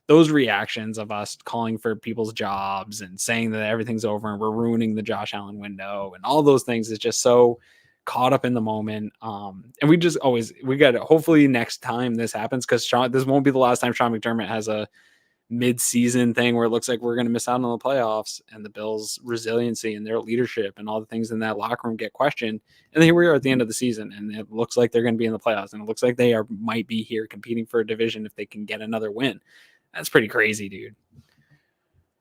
those reactions of us calling for people's jobs and saying that everything's over and we're ruining the Josh Allen window and all those things is just so caught up in the moment. And we got to, hopefully next time this happens, because this won't be the last time Sean McDermott has a mid-season thing where it looks like we're going to miss out on the playoffs and the Bills' resiliency and their leadership and all the things in that locker room get questioned. And here we are at the end of the season, and it looks like they're going to be in the playoffs, and it looks like they might be here competing for a division if they can get another win. That's pretty crazy, dude.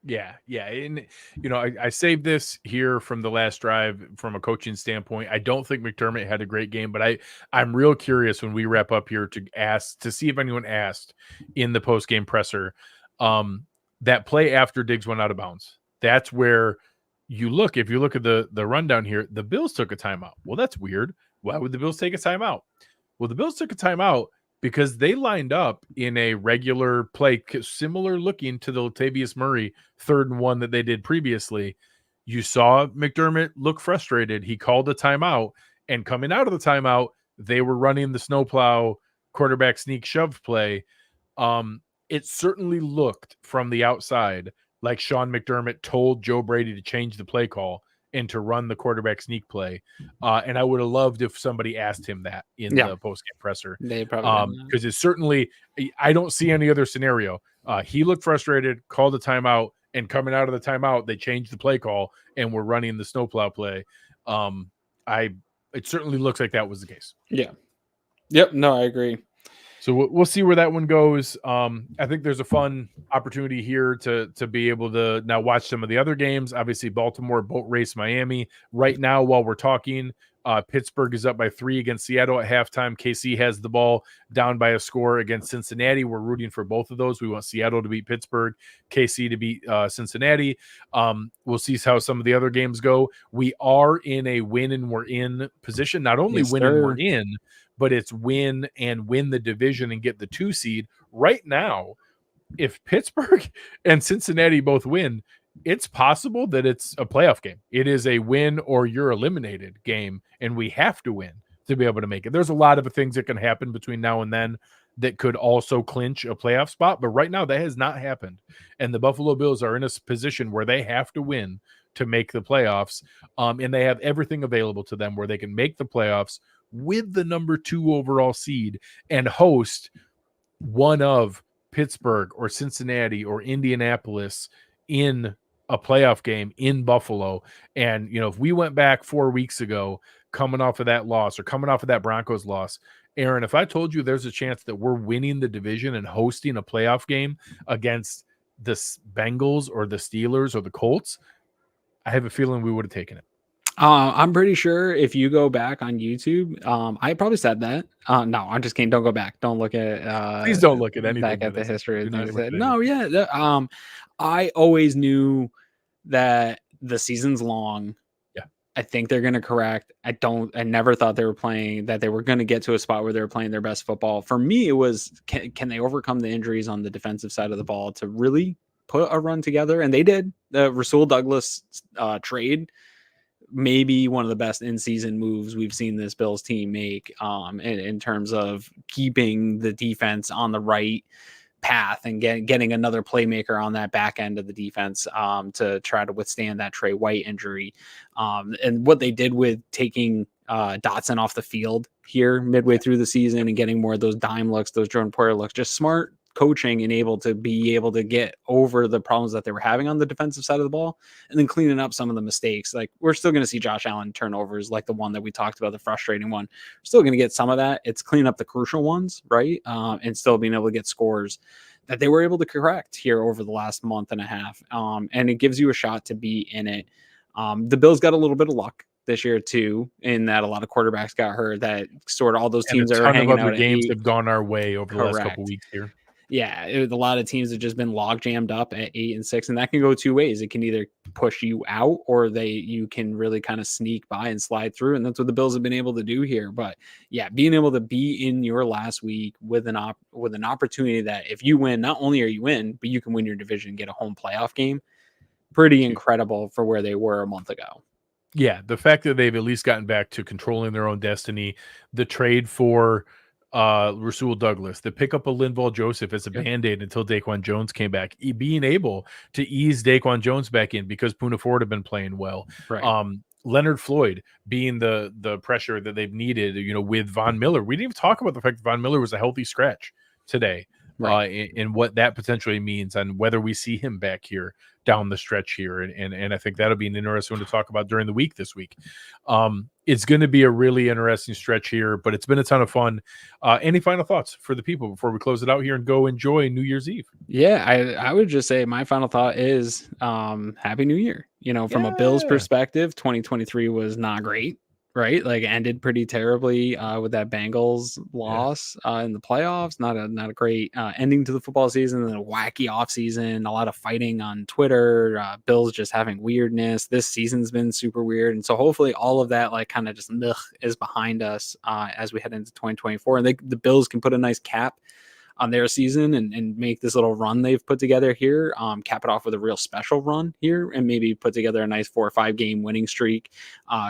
Yeah. And I saved this here from the last drive from a coaching standpoint. I don't think McDermott had a great game, but I'm real curious when we wrap up here to see if anyone asked in the post game presser that play after Diggs went out of bounds. That's where if you look at the rundown here, the Bills took a timeout. Well, that's weird. Why would the Bills take a timeout? Well, the Bills took a timeout because they lined up in a regular play, similar looking to the Latavius Murray 3rd and 1 that they did previously. You saw McDermott look frustrated. He called a timeout, and coming out of the timeout, they were running the Shnow Plow quarterback sneak shove play. It certainly looked from the outside like Sean McDermott told Joe Brady to change the play call and to run the quarterback sneak play. And I would have loved if somebody asked him that in the post-game presser. They probably because it's certainly, I don't see any other scenario. He looked frustrated, called a timeout, and coming out of the timeout, they changed the play call and we're running the snowplow play. It certainly looks like that was the case. Yeah. Yep. No, I agree. So we'll see where that one goes. I think there's a fun opportunity here to be able to now watch some of the other games. Obviously, Baltimore boat race Miami. Right now, while we're talking, Pittsburgh is up by 3 against Seattle at halftime. KC has the ball down by a score against Cincinnati. We're rooting for both of those. We want Seattle to beat Pittsburgh, KC to beat Cincinnati. We'll see how some of the other games go. We are in a win and we're in position. Not only win and we're in, but it's win and win the division and get the 2 seed. Right now, if Pittsburgh and Cincinnati both win, it's possible that it's a playoff game. It is a win or you're eliminated game, and we have to win to be able to make it. There's a lot of things that can happen between now and then that could also clinch a playoff spot, but right now that has not happened. And the Buffalo Bills are in a position where they have to win to make the playoffs, and they have everything available to them where they can make the playoffs with the number 2 overall seed and host one of Pittsburgh or Cincinnati or Indianapolis in a playoff game in Buffalo. And, if we went back 4 weeks ago, coming off of that loss or coming off of that Broncos loss, Aaron, if I told you there's a chance that we're winning the division and hosting a playoff game against the Bengals or the Steelers or the Colts, I have a feeling we would have taken it. I'm pretty sure if you go back on YouTube, I probably said that. No, I'm just kidding. Don't go back. Don't look at. Please don't look at anything. Back at the history. No, yeah. I always knew that the season's long. Yeah. I think they're going to correct. I never thought they were going to get to a spot where they were playing their best football. For me, it was can they overcome the injuries on the defensive side of the ball to really put a run together? And they did. The Rasul Douglas trade. Maybe one of the best in-season moves we've seen this Bills team make in terms of keeping the defense on the right path and getting another playmaker on that back end of the defense to try to withstand that Trey White injury. And what they did with taking Dawson off the field here midway through the season and getting more of those dime looks, those Jordan Poyer looks, just smart coaching and able to get over the problems that they were having on the defensive side of the ball and then cleaning up some of the mistakes. Like we're still going to see Josh Allen turnovers, like the one that we talked about, the frustrating one. We're still going to get some of that. It's cleaning up the crucial ones, right? And still being able to get scores that they were able to correct here over the last month and a half. And it gives you a shot to be in it. The Bills got a little bit of luck this year too, in that a lot of quarterbacks got hurt. That sort of all those teams that are hanging out. Games have gone our way over the last couple weeks here. Yeah, a lot of teams have just been log jammed up at 8 and 6, and that can go 2 ways. It can either push you out, or you can really kind of sneak by and slide through, and that's what the Bills have been able to do here. But yeah, being able to be in your last week with an opportunity that if you win, not only are you in, but you can win your division and get a home playoff game. Pretty incredible for where they were a month ago. Yeah, the fact that they've at least gotten back to controlling their own destiny, the trade for Rasul Douglas, the pick up of Linval Joseph as a Band-Aid until Daquan Jones came back, being able to ease Daquan Jones back in because Poona Ford had been playing well. Right. Leonard Floyd being the pressure that they've needed, with Von Miller. We didn't even talk about the fact that Von Miller was a healthy scratch today. in what that potentially means and whether we see him back here down the stretch here. And I think that'll be an interesting one to talk about during the week this week. It's going to be a really interesting stretch here, but it's been a ton of fun. Any final thoughts for the people before we close it out here and go enjoy New Year's Eve? Yeah, I would just say my final thought is Happy New Year. From a Bills perspective, 2023 was not great, right? Like ended pretty terribly with that Bengals loss in the playoffs. Not a great ending to the football season, and a wacky offseason, a lot of fighting on Twitter, Bills just having weirdness. This season's been super weird. And so hopefully all of that like kind of just is behind us as we head into 2024. And the Bills can put a nice cap on their season and make this little run they've put together here, cap it off with a real special run here, and maybe put together a nice 4 or 5 game winning streak,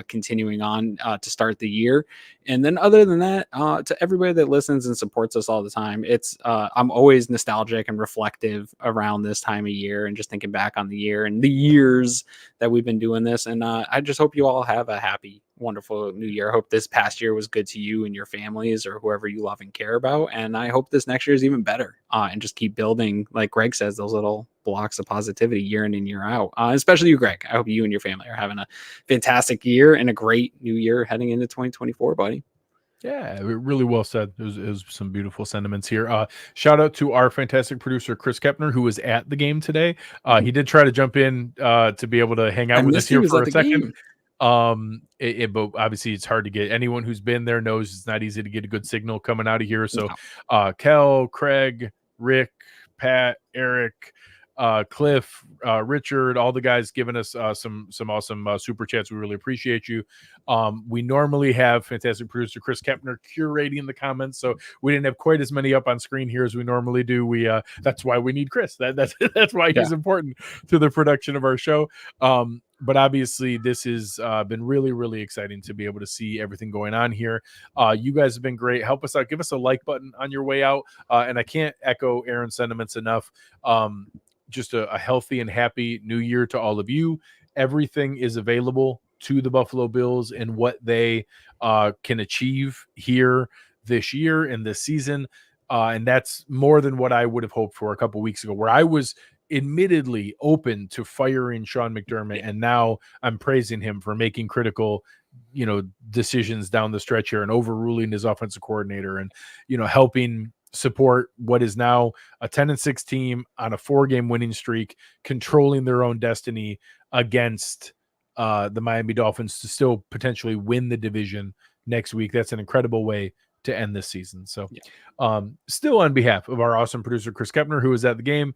continuing on to start the year. And then other than that, to everybody that listens and supports us all the time, it's I'm always nostalgic and reflective around this time of year and just thinking back on the year and the years that we've been doing this. And I just hope you all have a happy, wonderful new year. I hope this past year was good to you and your families or whoever you love and care about. And I hope this next year is even better and just keep building, like Greg says, those little blocks of positivity year in and year out. Especially you, Greg. I hope you and your family are having a fantastic year and a great new year heading into 2024, buddy. Yeah, really well said. It was some beautiful sentiments here. Shout out to our fantastic producer, Chris Kepner, who was at the game today. He did try to jump in to be able to hang out with us here for a second. But obviously it's hard to get. Anyone who's been there knows it's not easy to get a good signal coming out of here. So Kel, Craig, Rick, Pat, Eric, Cliff, Richard, all the guys giving us some awesome super chats. We really appreciate you. We normally have fantastic producer Chris Kepner curating the comments, so we didn't have quite as many up on screen here as we normally do. That's why we need Chris. That's why he's important to the production of our show. But obviously this has been really, really exciting to be able to see everything going on here. You guys have been great. Help us out. Give us a like button on your way out. And I can't echo Aaron's sentiments enough. Just a healthy and happy new year to all of you. Everything is available to the Buffalo Bills and what they can achieve here this year and this season. And that's more than what I would have hoped for a couple weeks ago, where I was admittedly open to firing Sean McDermott. And now I'm praising him for making critical, decisions down the stretch here and overruling his offensive coordinator and, helping support what is now a 10-6 team on a 4-game winning streak, controlling their own destiny against the Miami Dolphins to still potentially win the division next week. That's an incredible way to end this season. So still on behalf of our awesome producer, Chris Kepner, who was at the game,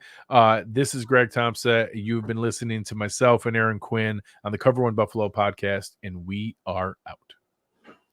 this is Greg Tompsett. You've been listening to myself and Aaron Quinn on the Cover One Buffalo podcast, and we are out.